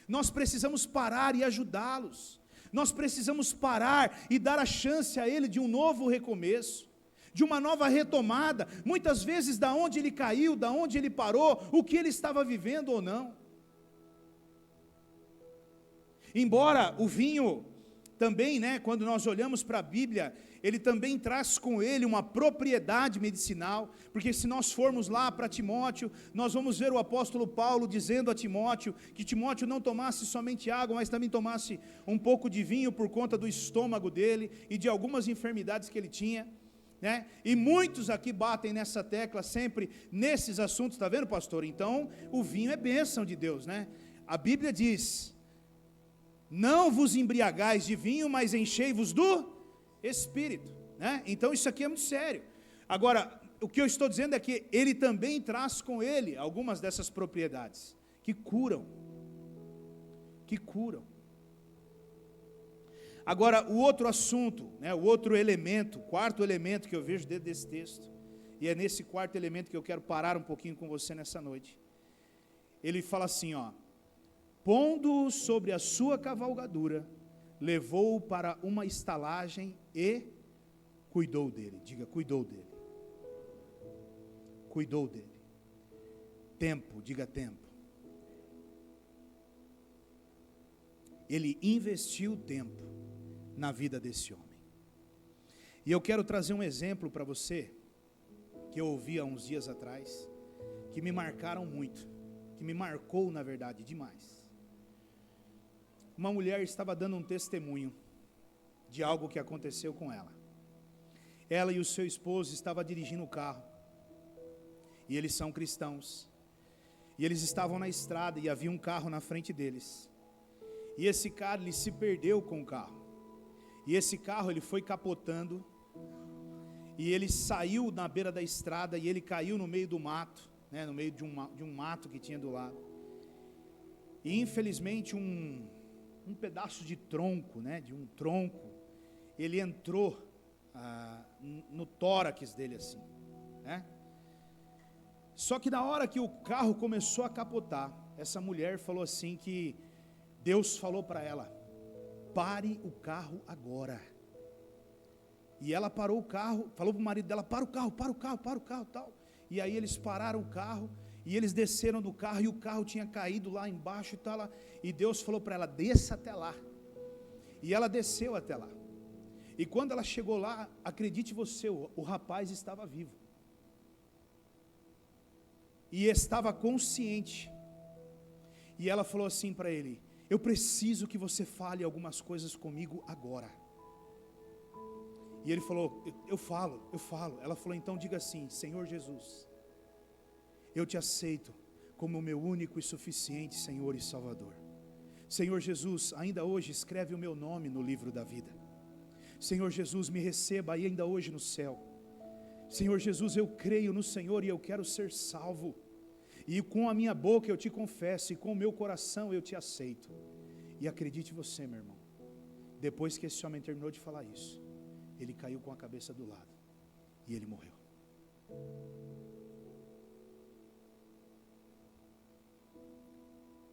Nós precisamos parar e ajudá-los. Nós precisamos parar e dar a chance a ele de um novo recomeço, de uma nova retomada, muitas vezes da onde ele caiu, da onde ele parou, o que ele estava vivendo ou não. Embora o vinho também, quando nós olhamos para a Bíblia, ele também traz com ele uma propriedade medicinal, porque se nós formos lá para Timóteo, nós vamos ver o apóstolo Paulo dizendo a Timóteo, que Timóteo não tomasse somente água, mas também tomasse um pouco de vinho por conta do estômago dele, e de algumas enfermidades que ele tinha, e muitos aqui batem nessa tecla sempre, nesses assuntos, está vendo, pastor? Então, o vinho é bênção de Deus, A Bíblia diz: não vos embriagais de vinho, mas enchei-vos do Espírito, Então isso aqui é muito sério. Agora, o que eu estou dizendo é que ele também traz com ele algumas dessas propriedades, que curam. Agora, o outro assunto, o outro elemento, o quarto elemento que eu vejo dentro desse texto, e é nesse quarto elemento que eu quero parar um pouquinho com você nessa noite. Ele fala assim, pondo-o sobre a sua cavalgadura, levou-o para uma estalagem e cuidou dele. Diga, cuidou dele. Cuidou dele. Tempo, diga tempo. Ele investiu tempo na vida desse homem. E eu quero trazer um exemplo para você, que eu ouvi há uns dias atrás, que me marcaram muito, que me marcou, na verdade, demais. Uma mulher estava dando um testemunho de algo que aconteceu com ela. Ela e o seu esposo estavam dirigindo o carro, e eles são cristãos, e eles estavam na estrada, e havia um carro na frente deles, e esse cara, ele se perdeu com o carro, e esse carro, ele foi capotando, e ele saiu na beira da estrada, e ele caiu no meio do mato, no meio de um mato que tinha do lado, e infelizmente um pedaço de tronco, de um tronco, ele entrou no tórax dele assim, Só que na hora que o carro começou a capotar, essa mulher falou assim que Deus falou para ela: pare o carro agora. E ela parou o carro, falou para o marido dela: para o carro, tal. E aí eles pararam o carro, e eles desceram do carro, e o carro tinha caído lá embaixo e tal, e Deus falou para ela: desça até lá. E ela desceu até lá. E quando ela chegou lá, acredite você, o rapaz estava vivo. E estava consciente. E ela falou assim para ele: eu preciso que você fale algumas coisas comigo agora. E ele falou: eu falo. Ela falou: então diga assim: Senhor Jesus, eu te aceito como o meu único e suficiente Senhor e Salvador. Senhor Jesus, ainda hoje escreve o meu nome no livro da vida. Senhor Jesus, me receba ainda hoje no céu. Senhor Jesus, eu creio no Senhor e eu quero ser salvo. E com a minha boca eu te confesso, e com o meu coração eu te aceito. E acredite você, meu irmão, depois que esse homem terminou de falar isso, ele caiu com a cabeça do lado, e ele morreu.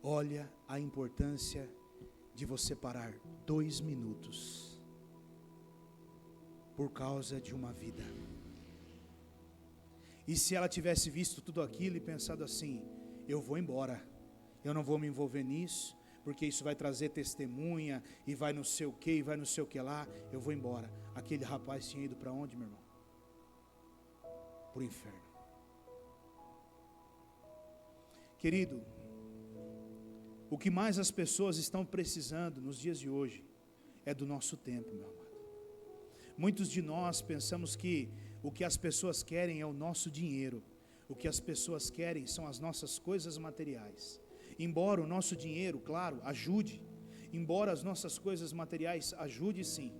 Olha a importância de você parar 2 minutos, por causa de uma vida. E se ela tivesse visto tudo aquilo e pensado assim: eu vou embora, eu não vou me envolver nisso, porque isso vai trazer testemunha, e vai não sei o que, e vai não sei o que lá, eu vou embora. Aquele rapaz tinha ido para onde, meu irmão? Para o inferno. Querido, o que mais as pessoas estão precisando nos dias de hoje é do nosso tempo, meu amado. Muitos de nós pensamos que O que as pessoas querem é o nosso dinheiro. O que as pessoas querem são as nossas coisas materiais. Embora o nosso dinheiro, claro, ajude, embora as nossas coisas materiais ajude sim,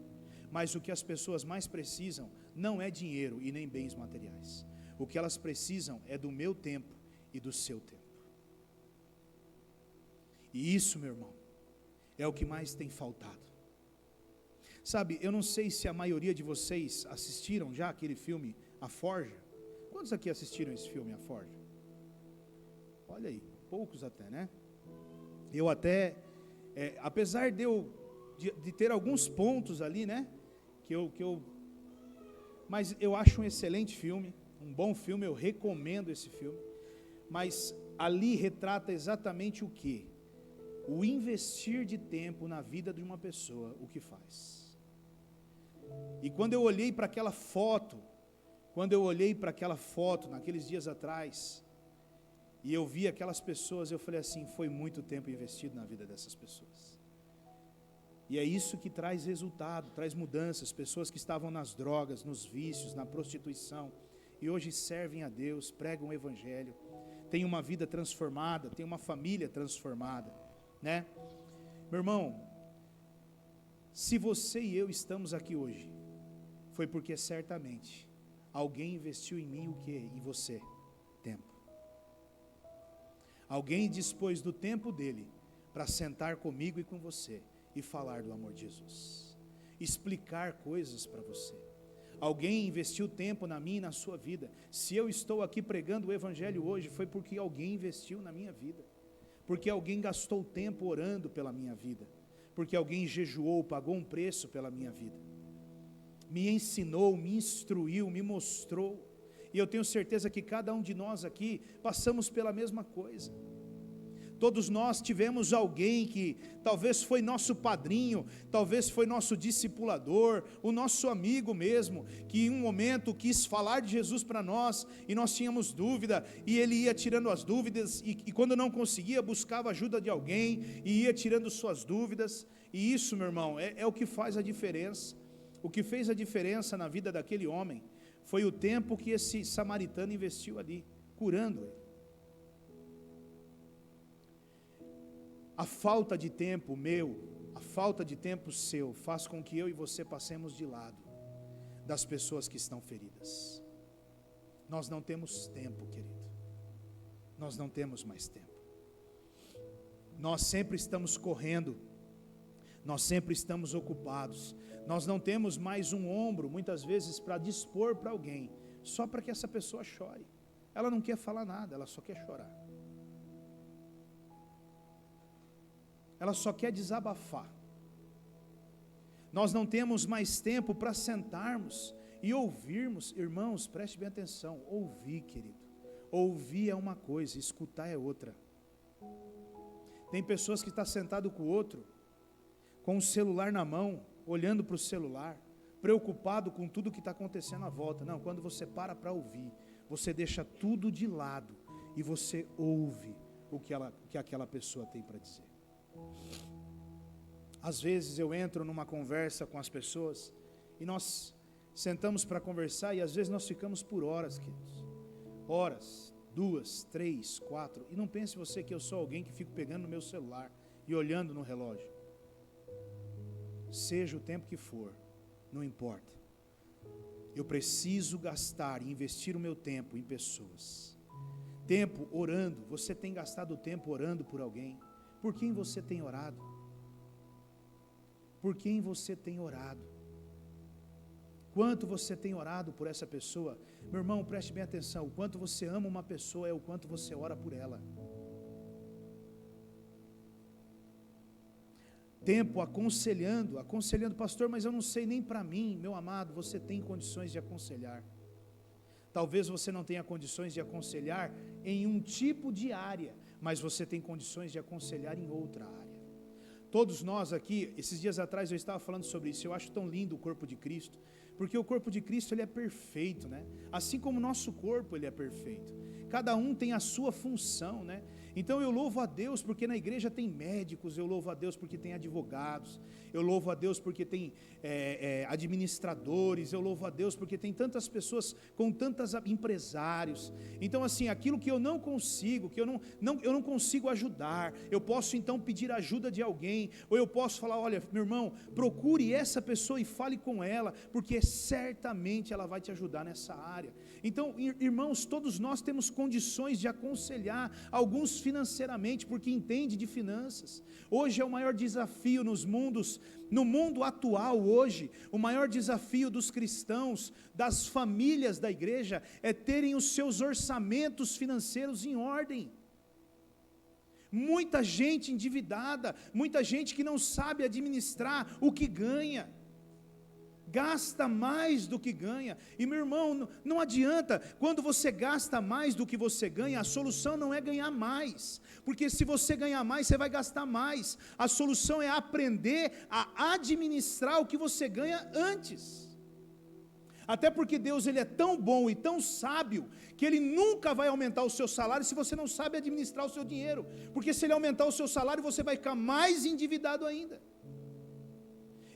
mas o que as pessoas mais precisam não é dinheiro e nem bens materiais. O que elas precisam é do meu tempo e do seu tempo. E isso, meu irmão, é o que mais tem faltado. Sabe, eu não sei se a maioria de vocês assistiram já aquele filme A Forja. Quantos aqui assistiram esse filme, A Forja? Olha aí, poucos até, né? Eu até, apesar de ter alguns pontos ali, né? Mas eu acho um excelente filme, um bom filme, eu recomendo esse filme. Mas ali retrata exatamente o quê? O investir de tempo na vida de uma pessoa, o que faz. E quando eu olhei para aquela foto, naqueles dias atrás, e eu vi aquelas pessoas, eu falei assim, foi muito tempo investido na vida dessas pessoas. E é isso que traz resultado, traz mudanças, pessoas que estavam nas drogas, nos vícios, na prostituição, e hoje servem a Deus, pregam o Evangelho, têm uma vida transformada, têm uma família transformada, né? Meu irmão, se você e eu estamos aqui hoje, foi porque certamente alguém investiu em mim o quê? Em você, tempo. Alguém dispôs do tempo dele para sentar comigo e com você e falar do amor de Jesus, explicar coisas para você. Alguém investiu tempo na minha e na sua vida. Se eu estou aqui pregando o Evangelho hoje, foi porque alguém investiu na minha vida, porque alguém gastou tempo orando pela minha vida, porque alguém jejuou, pagou um preço pela minha vida, me ensinou, me instruiu, me mostrou. E eu tenho certeza que cada um de nós aqui passamos pela mesma coisa. Todos nós tivemos alguém que talvez foi nosso padrinho, talvez foi nosso discipulador, o nosso amigo mesmo, que em um momento quis falar de Jesus para nós, e nós tínhamos dúvida, e ele ia tirando as dúvidas, e quando não conseguia, buscava ajuda de alguém, e ia tirando suas dúvidas. E isso, meu irmão, é o que faz a diferença. O que fez a diferença na vida daquele homem foi o tempo que esse samaritano investiu ali, curando ele. A falta de tempo meu, a falta de tempo seu, faz com que eu e você passemos de lado das pessoas que estão feridas. Nós não temos tempo, querido. Nós não temos mais tempo. Nós sempre estamos correndo, nós sempre estamos ocupados. Nós não temos mais um ombro, muitas vezes, para dispor para alguém, só para que essa pessoa chore. Ela não quer falar nada, ela só quer chorar. Ela só quer desabafar. Nós não temos mais tempo para sentarmos e ouvirmos. Irmãos, preste bem atenção, ouvir, querido. Ouvir é uma coisa, escutar é outra. Tem pessoas que estão sentadas com o outro, com o celular na mão, olhando para o celular, preocupado com tudo que está acontecendo à volta. Não, quando você para ouvir, você deixa tudo de lado e você ouve o que aquela pessoa tem para dizer. Às vezes eu entro numa conversa com as pessoas e nós sentamos para conversar e às vezes nós ficamos por horas, queridos. Horas, 2, 3, 4. E não pense você que eu sou alguém que fico pegando no meu celular e olhando no relógio. Seja o tempo que for, não importa. Eu preciso gastar e investir o meu tempo em pessoas. Tempo orando. Você tem gastado tempo orando por alguém? Por quem você tem orado? Por quem você tem orado? Quanto você tem orado por essa pessoa? Meu irmão, preste bem atenção. O quanto você ama uma pessoa é o quanto você ora por ela. Tempo aconselhando, pastor, mas eu não sei nem para mim. Meu amado, você tem condições de aconselhar. Talvez você não tenha condições de aconselhar em um tipo de área, mas você tem condições de aconselhar em outra área. Todos nós aqui, esses dias atrás eu estava falando sobre isso. Eu acho tão lindo o corpo de Cristo, porque o corpo de Cristo ele é perfeito, né? Assim como o nosso corpo ele é perfeito. Cada um tem a sua função, né? Então eu louvo a Deus porque na igreja tem médicos, eu louvo a Deus porque tem advogados, eu louvo a Deus porque tem administradores, eu louvo a Deus porque tem tantas pessoas com tantos empresários. Então assim, aquilo que eu não consigo, que eu não consigo ajudar, eu posso então pedir ajuda de alguém, ou eu posso falar, olha meu irmão, procure essa pessoa e fale com ela, porque certamente ela vai te ajudar nessa área. Então irmãos, todos nós temos condições de aconselhar, alguns financeiramente, porque entende de finanças. Hoje é o maior desafio no mundo atual hoje, o maior desafio dos cristãos, das famílias da igreja, é terem os seus orçamentos financeiros em ordem. Muita gente endividada, muita gente que não sabe administrar o que ganha, gasta mais do que ganha. E meu irmão, não adianta, quando você gasta mais do que você ganha, a solução não é ganhar mais, porque se você ganhar mais, você vai gastar mais. A solução é aprender a administrar o que você ganha antes. Até porque Deus, Ele é tão bom e tão sábio, que Ele nunca vai aumentar o seu salário se você não sabe administrar o seu dinheiro, porque se Ele aumentar o seu salário, você vai ficar mais endividado ainda.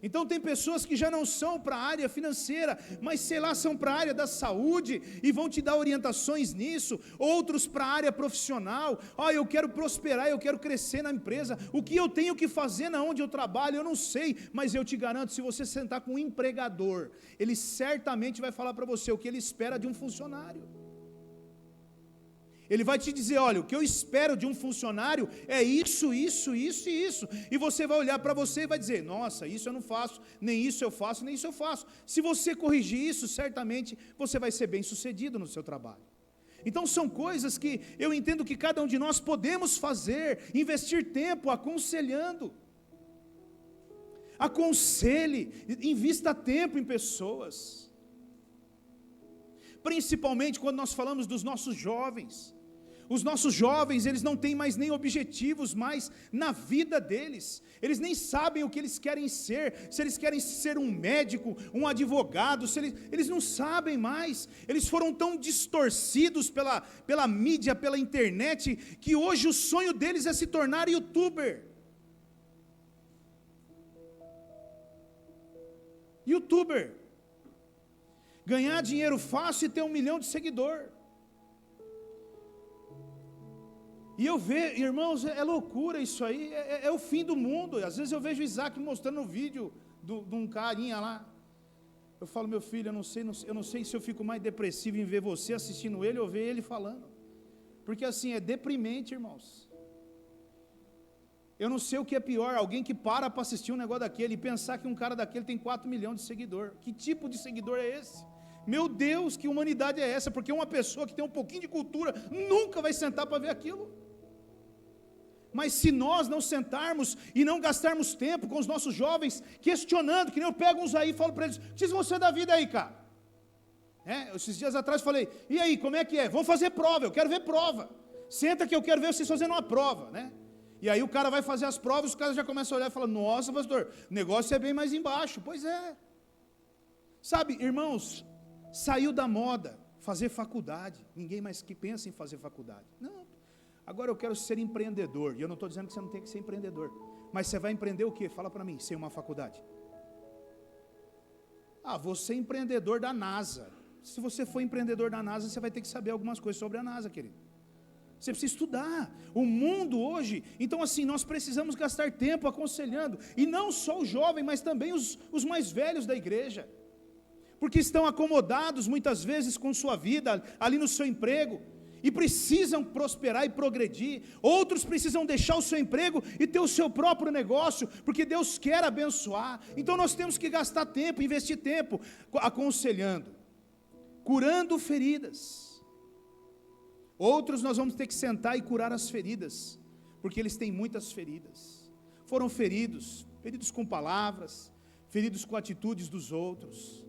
Então tem pessoas que já não são para a área financeira, mas sei lá, são para a área da saúde, e vão te dar orientações nisso, outros para a área profissional, eu quero prosperar, eu quero crescer na empresa, o que eu tenho que fazer na onde eu trabalho, eu não sei, mas eu te garanto, se você sentar com um empregador, ele certamente vai falar para você o que ele espera de um funcionário. Ele vai te dizer, olha, o que eu espero de um funcionário é isso, isso, isso e isso. E você vai olhar para você e vai dizer, nossa, isso eu não faço, nem isso eu faço, nem isso eu faço. Se você corrigir isso, certamente você vai ser bem sucedido no seu trabalho. Então são coisas que eu entendo que cada um de nós podemos fazer, investir tempo aconselhando. Aconselhe, invista tempo em pessoas. Principalmente quando nós falamos dos nossos jovens. Os nossos jovens, eles não têm mais nem objetivos mais na vida deles. Eles nem sabem o que eles querem ser. Se eles querem ser um médico, um advogado, eles não sabem mais. Eles foram tão distorcidos pela mídia, pela internet, que hoje o sonho deles é se tornar youtuber. Youtuber. Ganhar dinheiro fácil e ter 1 milhão de seguidores. E eu vejo, irmãos, é loucura isso aí, é o fim do mundo. Às vezes eu vejo o Isaac mostrando um vídeo de um carinha lá. Eu falo, meu filho, eu não sei se eu fico mais depressivo em ver você assistindo ele ou ver ele falando. Porque assim, é deprimente, irmãos. Eu não sei o que é pior, alguém que para assistir um negócio daquele e pensar que um cara daquele tem 4 milhões de seguidor. Que tipo de seguidor é esse? Meu Deus, que humanidade é essa? Porque uma pessoa que tem um pouquinho de cultura nunca vai sentar para ver aquilo. Mas se nós não sentarmos e não gastarmos tempo com os nossos jovens, questionando, que nem eu pego uns aí e falo para eles, o que vão ser da vida aí, cara? Esses dias atrás falei, e aí, como é que é? Vamos fazer prova, eu quero ver prova. Senta que eu quero ver vocês fazendo uma prova, né? E aí o cara vai fazer as provas, os caras já começam a olhar e falam, nossa pastor, o negócio é bem mais embaixo. Pois é. Sabe, irmãos, saiu da moda fazer faculdade, ninguém mais que pensa em fazer faculdade. Não. Agora eu quero ser empreendedor, e eu não estou dizendo que você não tem que ser empreendedor, mas você vai empreender o quê? Fala para mim, sem uma faculdade. Vou ser empreendedor da NASA. Se você for empreendedor da NASA, você vai ter que saber algumas coisas sobre a NASA, querido. Você precisa estudar, o mundo hoje, então assim, nós precisamos gastar tempo aconselhando, e não só o jovem, mas também os mais velhos da igreja, porque estão acomodados muitas vezes com sua vida, ali no seu emprego, e precisam prosperar e progredir. Outros precisam deixar o seu emprego e ter o seu próprio negócio, porque Deus quer abençoar. Então nós temos que gastar tempo, investir tempo aconselhando, curando feridas. Outros nós vamos ter que sentar e curar as feridas, porque eles têm muitas feridas. Foram feridos com palavras, feridos com atitudes dos outros,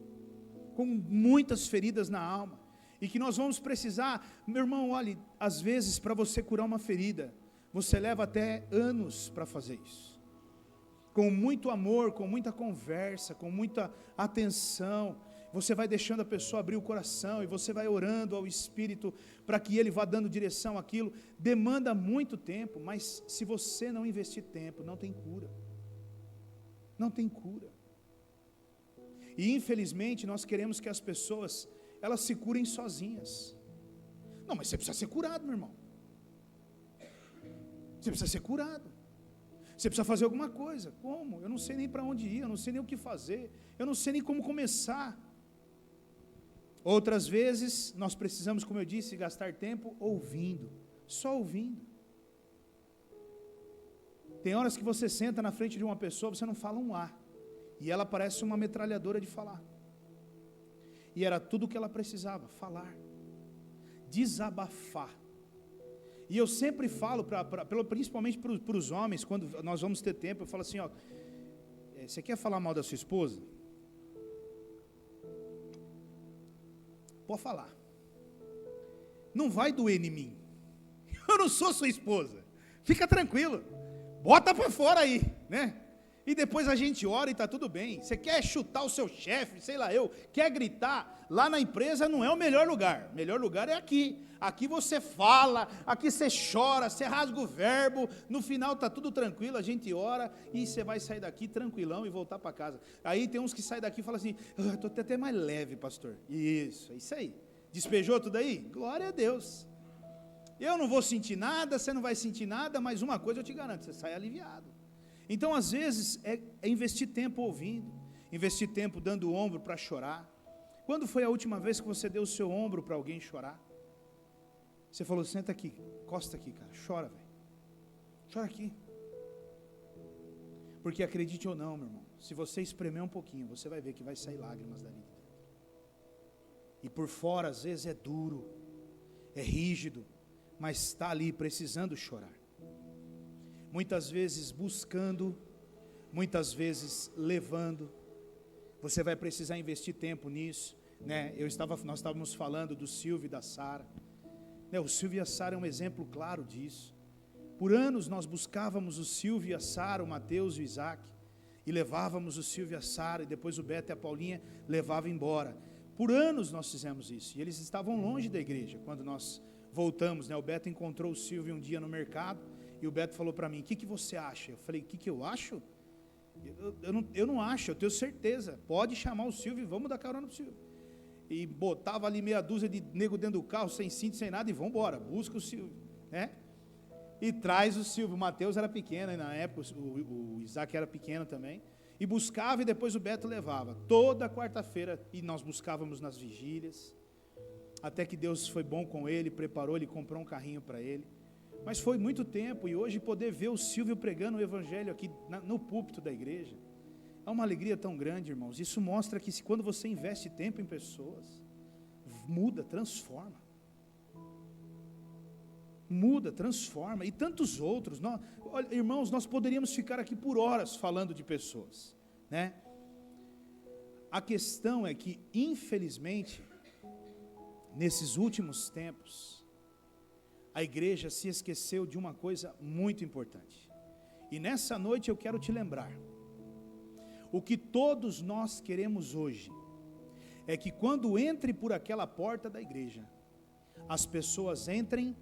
com muitas feridas na alma. E que nós vamos precisar, meu irmão, olhe, às vezes para você curar uma ferida, você leva até anos para fazer isso. Com muito amor, com muita conversa, com muita atenção. você vai deixando a pessoa abrir o coração, e você vai orando ao Espírito, para que Ele vá dando direção àquilo, demanda muito tempo, mas se você não investir tempo, não tem cura, não tem cura. E infelizmente nós queremos que as pessoas, elas se curem sozinhas. Não, mas você precisa ser curado, meu irmão, você precisa ser curado, você precisa fazer alguma coisa. Como? Eu não sei nem para onde ir, eu não sei nem o que fazer, eu não sei nem como começar. Outras vezes, nós precisamos, como eu disse, gastar tempo ouvindo, só ouvindo. Tem horas que você senta na frente de uma pessoa, você não fala um A, e ela parece uma metralhadora de falar. E era tudo o que ela precisava, falar, desabafar. E eu sempre falo, principalmente para os homens, quando nós vamos ter tempo, eu falo assim, ó, você quer falar mal da sua esposa? Pode falar, não vai doer em mim, eu não sou sua esposa, fica tranquilo, bota para fora aí, né? E depois a gente ora e está tudo bem. Você quer chutar o seu chefe, sei lá eu, quer gritar, lá na empresa não é o melhor lugar é aqui. Aqui você fala, aqui você chora, você rasga o verbo, no final está tudo tranquilo, a gente ora e você vai sair daqui tranquilão e voltar para casa. Aí tem uns que saem daqui e falam assim, estou até mais leve, pastor. Isso, é isso aí. Despejou tudo aí? Glória a Deus. Eu não vou sentir nada, você não vai sentir nada, mas uma coisa eu te garanto, você sai aliviado. Então, às vezes, é investir tempo ouvindo, investir tempo dando o ombro para chorar. Quando foi a última vez que você deu o seu ombro para alguém chorar? Você falou, senta aqui, encosta aqui, cara, chora, velho. Chora aqui. Porque acredite ou não, meu irmão, se você espremer um pouquinho, você vai ver que vai sair lágrimas dali de dentro. E por fora, às vezes, é duro, é rígido, mas está ali precisando chorar. Muitas vezes buscando, muitas vezes levando. Você vai precisar investir tempo nisso, né? Nós estávamos falando do Silvio e da Sara, né? O Silvio e a Sara é um exemplo claro disso. Por anos nós buscávamos o Silvio e a Sara, o Mateus e o Isaac, e levávamos o Silvio e a Sara, e depois o Beto e a Paulinha levavam embora. Por anos nós fizemos isso, e eles estavam longe da igreja. Quando nós voltamos, né? O Beto encontrou o Silvio um dia no mercado, e o Beto falou para mim, o que você acha? Eu falei, o que eu acho? Eu não acho, eu tenho certeza. Pode chamar o Silvio, vamos dar carona para o Silvio. E botava ali meia dúzia de nego dentro do carro, sem cinto, sem nada, e vamos embora, busca o Silvio, né? E traz o Silvio. O Mateus era pequeno, e na época o Isaac era pequeno também. E buscava, e depois o Beto levava. Toda quarta-feira, e nós buscávamos nas vigílias, até que Deus foi bom com ele, preparou, ele comprou um carrinho para ele. Mas foi muito tempo, e hoje poder ver o Silvio pregando o evangelho aqui no púlpito da igreja, é uma alegria tão grande, irmãos. Isso mostra que quando você investe tempo em pessoas, muda, transforma. Muda, transforma, e tantos outros. Olha, irmãos, nós poderíamos ficar aqui por horas falando de pessoas, né? A questão é que, infelizmente, nesses últimos tempos, a igreja se esqueceu de uma coisa muito importante. E nessa noite eu quero te lembrar, o que todos nós queremos hoje, é que quando entre por aquela porta da igreja, as pessoas entrem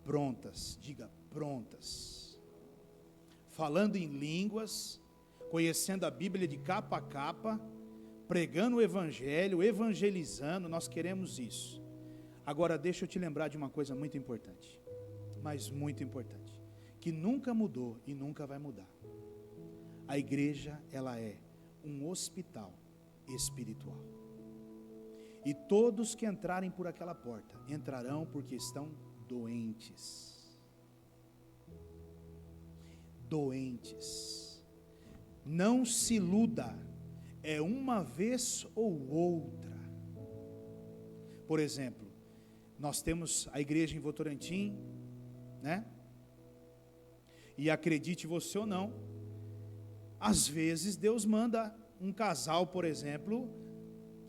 prontas, diga prontas, falando em línguas, conhecendo a Bíblia de capa a capa, pregando o evangelho, evangelizando. Nós queremos isso. Agora deixa eu te lembrar de uma coisa muito importante, mas muito importante, que nunca mudou e nunca vai mudar. A igreja, ela é um hospital espiritual. E todos que entrarem por aquela porta, entrarão porque estão doentes. Doentes. Não se iluda, é uma vez ou outra. Por exemplo, nós temos a igreja em Votorantim, né? E acredite você ou não, às vezes Deus manda um casal, por exemplo,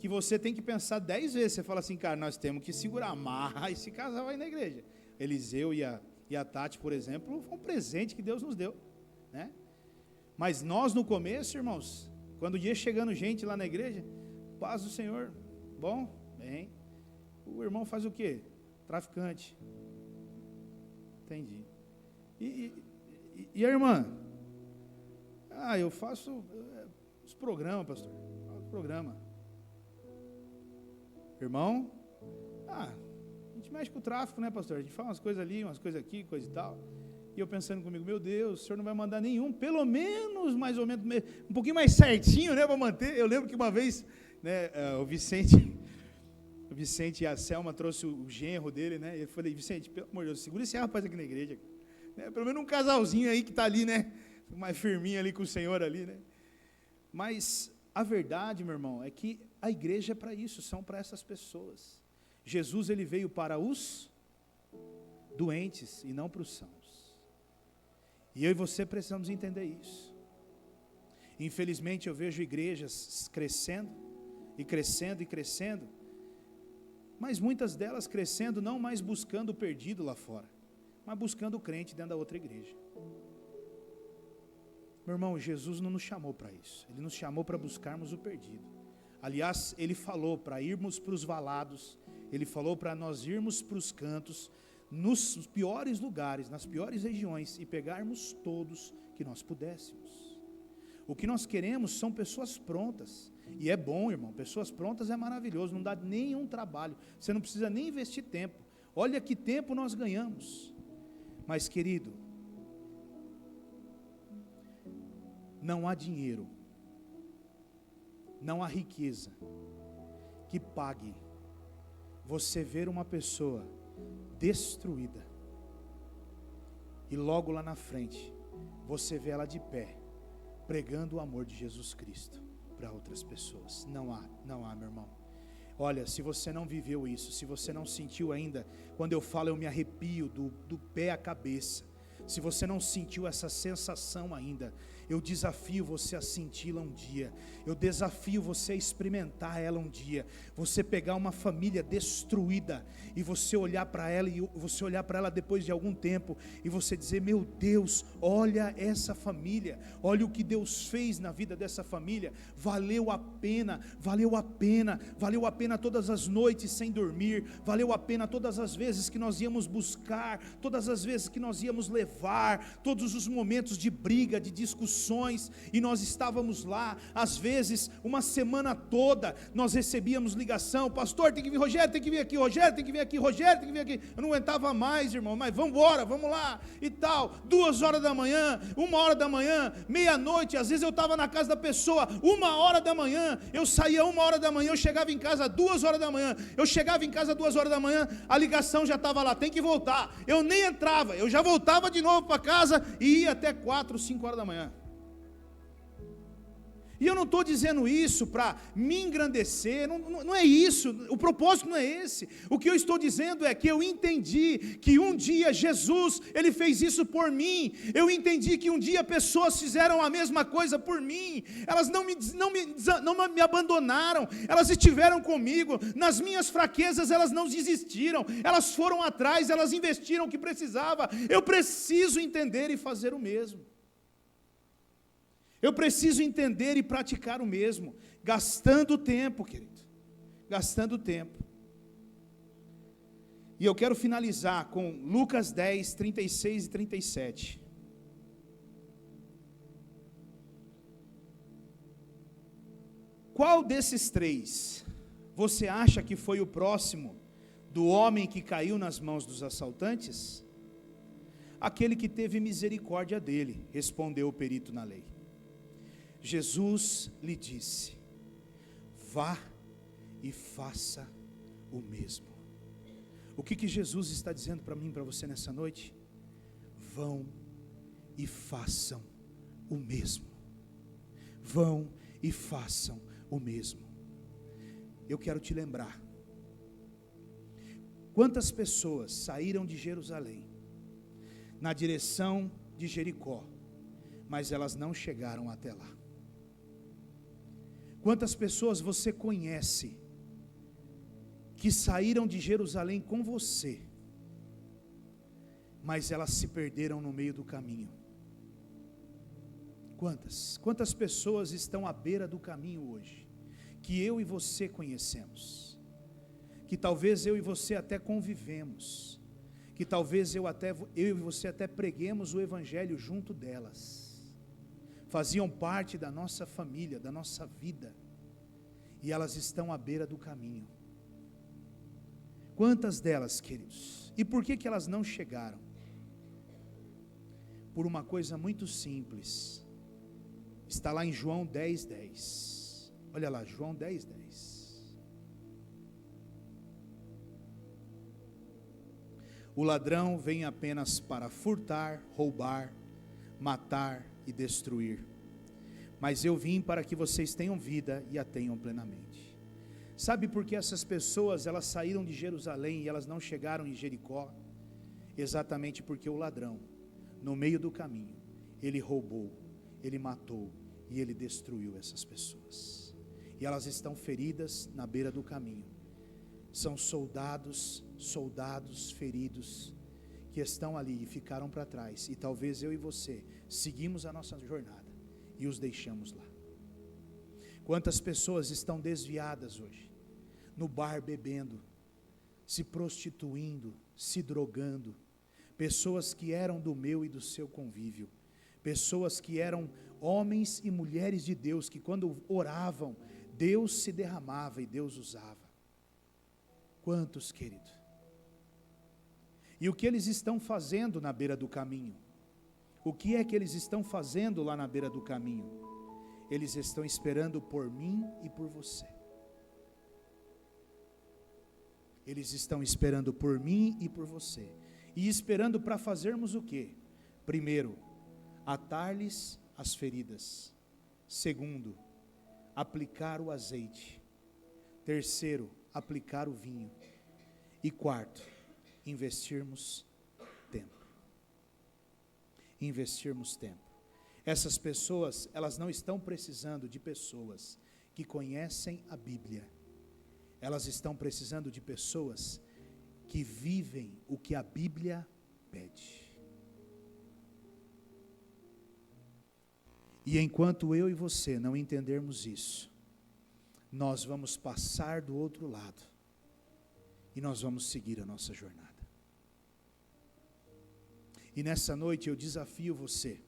que você tem que pensar 10 vezes. Você fala assim, cara, nós temos que segurar, amarra esse casal aí na igreja. Eliseu e a Tati, por exemplo, foi um presente que Deus nos deu, né? Mas nós no começo, irmãos, quando ia chegando gente lá na igreja, paz do Senhor, Bom, bem. O irmão faz o quê? Traficante. Entendi. E a irmã? Eu faço os programas, pastor. Faço programa. Irmão? A gente mexe com o tráfico, né, pastor? A gente faz umas coisas ali, umas coisas aqui, coisa e tal. E eu pensando comigo, meu Deus, o senhor não vai mandar nenhum, pelo menos, mais ou menos, um pouquinho mais certinho, né, para manter. Eu lembro que uma vez, né, o Vicente e a Selma trouxe o genro dele, né, e eu falei, Vicente, pelo amor de Deus, segura esse rapaz aqui na igreja, né, pelo menos um casalzinho aí que está ali, né, mais firminho ali com o Senhor ali, né. Mas a verdade, meu irmão, é que a igreja é para isso, são para essas pessoas. Jesus, ele veio para os doentes e não para os sãos. E eu e você precisamos entender isso. Infelizmente eu vejo igrejas crescendo, e crescendo, e crescendo, mas muitas delas crescendo não mais buscando o perdido lá fora, mas buscando o crente dentro da outra igreja. Meu irmão, Jesus não nos chamou para isso, Ele nos chamou para buscarmos o perdido. Aliás, Ele falou para irmos para os valados, Ele falou para nós irmos para os cantos, nos piores lugares, nas piores regiões, e pegarmos todos que nós pudéssemos. O que nós queremos são pessoas prontas, e é bom, irmão, pessoas prontas é maravilhoso, não dá nenhum trabalho, você não precisa nem investir tempo, olha que tempo nós ganhamos. Mas querido, não há dinheiro, não há riqueza que pague você ver uma pessoa destruída e logo lá na frente você vê ela de pé pregando o amor de Jesus Cristo para outras pessoas. Não há, meu irmão. Olha, se você não viveu isso, se você não sentiu ainda, quando eu falo eu me arrepio do pé à cabeça, se você não sentiu essa sensação ainda, eu desafio você a senti-la um dia, eu desafio você a experimentar ela um dia, você pegar uma família destruída, e você olhar para ela, e você olhar para ela depois de algum tempo, e você dizer, meu Deus, olha essa família, olha o que Deus fez na vida dessa família, valeu a pena, valeu a pena, valeu a pena todas as noites sem dormir, valeu a pena todas as vezes que nós íamos buscar, todas as vezes que nós íamos levar, todos os momentos de briga, de discussões, e nós estávamos lá, às vezes, uma semana toda, nós recebíamos ligação, pastor, tem que vir, Rogério, tem que vir aqui, Rogério, tem que vir aqui, Rogério, tem que vir aqui, eu não aguentava mais, irmão, mas vamos embora, vamos lá, e tal, 2 horas da manhã, 1 hora da manhã, meia-noite, às vezes eu estava na casa da pessoa, 1 hora da manhã, eu saía 1 hora da manhã, eu chegava em casa 2 horas da manhã, eu chegava em casa 2 horas da manhã, a ligação já estava lá, tem que voltar, eu nem entrava, eu já voltava de novo para casa, e ia até 4, 5 horas da manhã. E eu não estou dizendo isso para me engrandecer, não é isso, o propósito não é esse. O que eu estou dizendo é que eu entendi que um dia Jesus, Ele fez isso por mim. Eu entendi que um dia pessoas fizeram a mesma coisa por mim. Elas não me abandonaram, elas estiveram comigo. Nas minhas fraquezas elas não desistiram, elas foram atrás, elas investiram o que precisava. Eu preciso entender e fazer o mesmo. Eu preciso entender e praticar o mesmo, gastando tempo, querido, gastando tempo. E eu quero finalizar com Lucas 10, 36 e 37. Qual desses 3 você acha que foi o próximo do homem que caiu nas mãos dos assaltantes? Aquele que teve misericórdia dele, respondeu o perito na lei. Jesus lhe disse, vá e faça o mesmo. O que Jesus está dizendo para mim e para você nessa noite? Vão e façam o mesmo. Vão e façam o mesmo. Eu quero te lembrar, quantas pessoas saíram de Jerusalém, na direção de Jericó, mas elas não chegaram até lá. Quantas pessoas você conhece que saíram de Jerusalém com você, mas elas se perderam no meio do caminho? Quantas pessoas estão à beira do caminho hoje, que eu e você conhecemos, que talvez eu e você até convivemos, que talvez eu e você até preguemos o evangelho junto delas, faziam parte da nossa família, da nossa vida, e elas estão à beira do caminho. Quantas delas, queridos? E por que elas não chegaram? Por uma coisa muito simples. Está lá em João 10:10. Olha lá, João 10:10. O ladrão vem apenas para furtar, roubar, matar e destruir. Mas eu vim para que vocês tenham vida e a tenham plenamente. Sabe por que essas pessoas, elas saíram de Jerusalém e elas não chegaram em Jericó? Exatamente porque o ladrão, no meio do caminho, ele roubou, ele matou e ele destruiu essas pessoas. E elas estão feridas na beira do caminho. São soldados feridos que estão ali e ficaram para trás. E talvez eu e você seguimos a nossa jornada e os deixamos lá. Quantas pessoas estão desviadas hoje, no bar bebendo, se prostituindo, se drogando, pessoas que eram do meu e do seu convívio, pessoas que eram homens e mulheres de Deus, que quando oravam, Deus se derramava e Deus usava. Quantos, querido? E o que eles estão fazendo na beira do caminho? O que é que eles estão fazendo lá na beira do caminho? Eles estão esperando por mim e por você. Eles estão esperando por mim e por você. E esperando para fazermos o quê? Primeiro, atar-lhes as feridas. Segundo, aplicar o azeite. Terceiro, aplicar o vinho. E quarto, investirmos tempo. Investirmos tempo. Essas pessoas, elas não estão precisando de pessoas que conhecem a Bíblia. Elas estão precisando de pessoas que vivem o que a Bíblia pede. E enquanto eu e você não entendermos isso, nós vamos passar do outro lado e nós vamos seguir a nossa jornada. E nessa noite eu desafio você,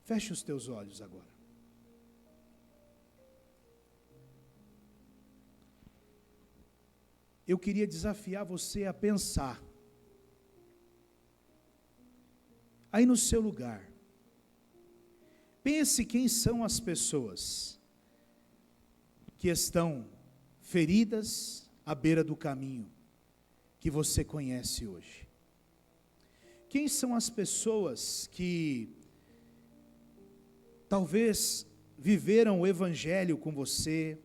feche os teus olhos agora. Eu queria desafiar você a pensar, aí no seu lugar, pense quem são as pessoas que estão feridas à beira do caminho, que você conhece hoje. Quem são as pessoas que talvez viveram o evangelho com você?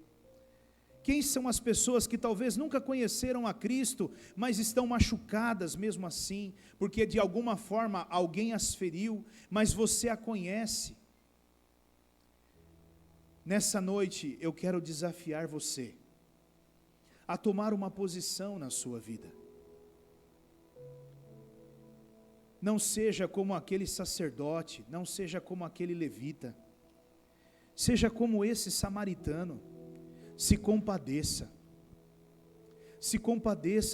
Quem são as pessoas que talvez nunca conheceram a Cristo, mas estão machucadas mesmo assim, porque de alguma forma alguém as feriu, mas você a conhece? Nessa noite eu quero desafiar você a tomar uma posição na sua vida. Não seja como aquele sacerdote, não seja como aquele levita, seja como esse samaritano. Se compadeça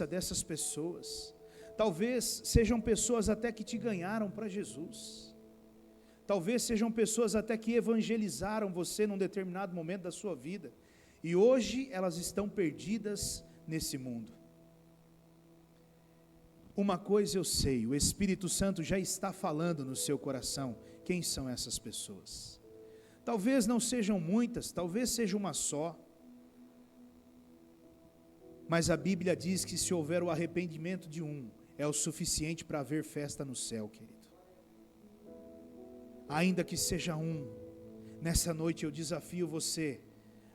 dessas pessoas. Talvez sejam pessoas até que te ganharam para Jesus, talvez sejam pessoas até que evangelizaram você num determinado momento da sua vida, e hoje elas estão perdidas nesse mundo. Uma coisa eu sei, o Espírito Santo já está falando no seu coração, quem são essas pessoas? Talvez não sejam muitas, talvez seja uma só, mas a Bíblia diz que se houver o arrependimento de um, é o suficiente para haver festa no céu, querido. Ainda que seja um, nessa noite eu desafio você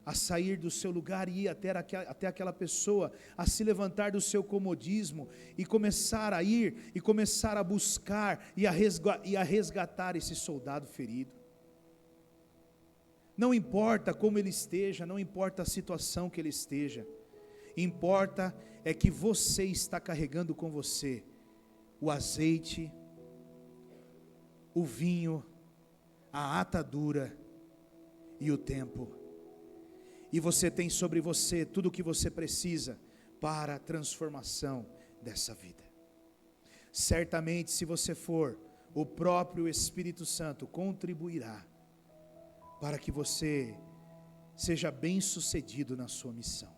a sair do seu lugar e ir até aquela pessoa, a se levantar do seu comodismo e começar a ir, e começar a buscar e a resgatar esse soldado ferido. Não importa como ele esteja, não importa a situação que ele esteja, importa é que você está carregando com você o azeite, o vinho, a atadura e o tempo. E você tem sobre você tudo o que você precisa para a transformação dessa vida. Certamente, se você for, o próprio Espírito Santo contribuirá para que você seja bem-sucedido na sua missão.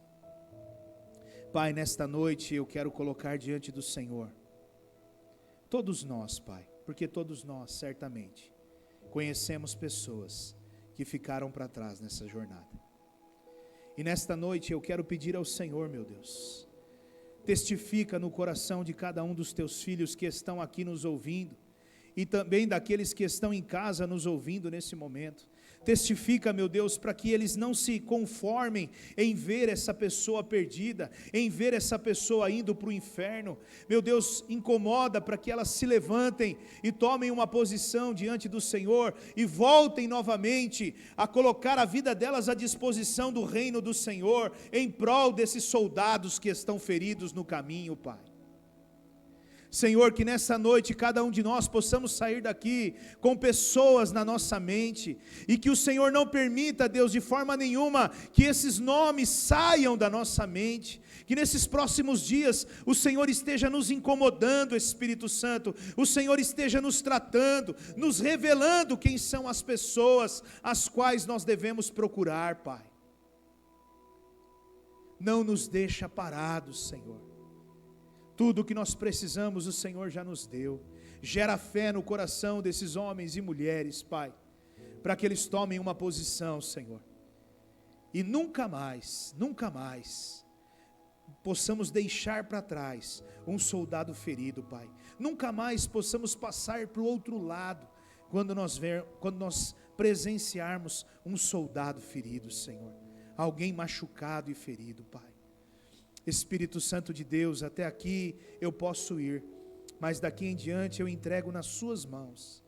Pai, nesta noite eu quero colocar diante do Senhor todos nós, Pai, porque todos nós, certamente, conhecemos pessoas que ficaram para trás nessa jornada. E nesta noite eu quero pedir ao Senhor, meu Deus, testifica no coração de cada um dos teus filhos que estão aqui nos ouvindo, e também daqueles que estão em casa nos ouvindo nesse momento. Testifica, meu Deus, para que eles não se conformem em ver essa pessoa perdida, em ver essa pessoa indo para o inferno. Meu Deus, incomoda para que elas se levantem e tomem uma posição diante do Senhor e voltem novamente a colocar a vida delas à disposição do reino do Senhor, em prol desses soldados que estão feridos no caminho, Pai. Senhor, que nessa noite cada um de nós possamos sair daqui com pessoas na nossa mente, e que o Senhor não permita, Deus, de forma nenhuma, que esses nomes saiam da nossa mente, que nesses próximos dias o Senhor esteja nos incomodando, Espírito Santo, o Senhor esteja nos tratando, nos revelando quem são as pessoas as quais nós devemos procurar, Pai. Não nos deixa parados, Senhor. Tudo o que nós precisamos, o Senhor já nos deu. Gera fé no coração desses homens e mulheres, Pai, para que eles tomem uma posição, Senhor. E nunca mais possamos deixar para trás um soldado ferido, Pai. Nunca mais possamos passar para o outro lado quando nós presenciarmos um soldado ferido, Senhor. Alguém machucado e ferido, Pai. Espírito Santo de Deus, até aqui eu posso ir, mas daqui em diante eu entrego nas suas mãos,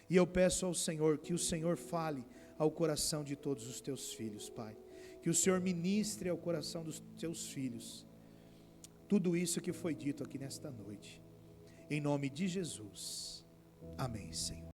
e eu peço ao Senhor que o Senhor fale ao coração de todos os teus filhos, Pai, que o Senhor ministre ao coração dos teus filhos, tudo isso que foi dito aqui nesta noite, em nome de Jesus, amém, Senhor.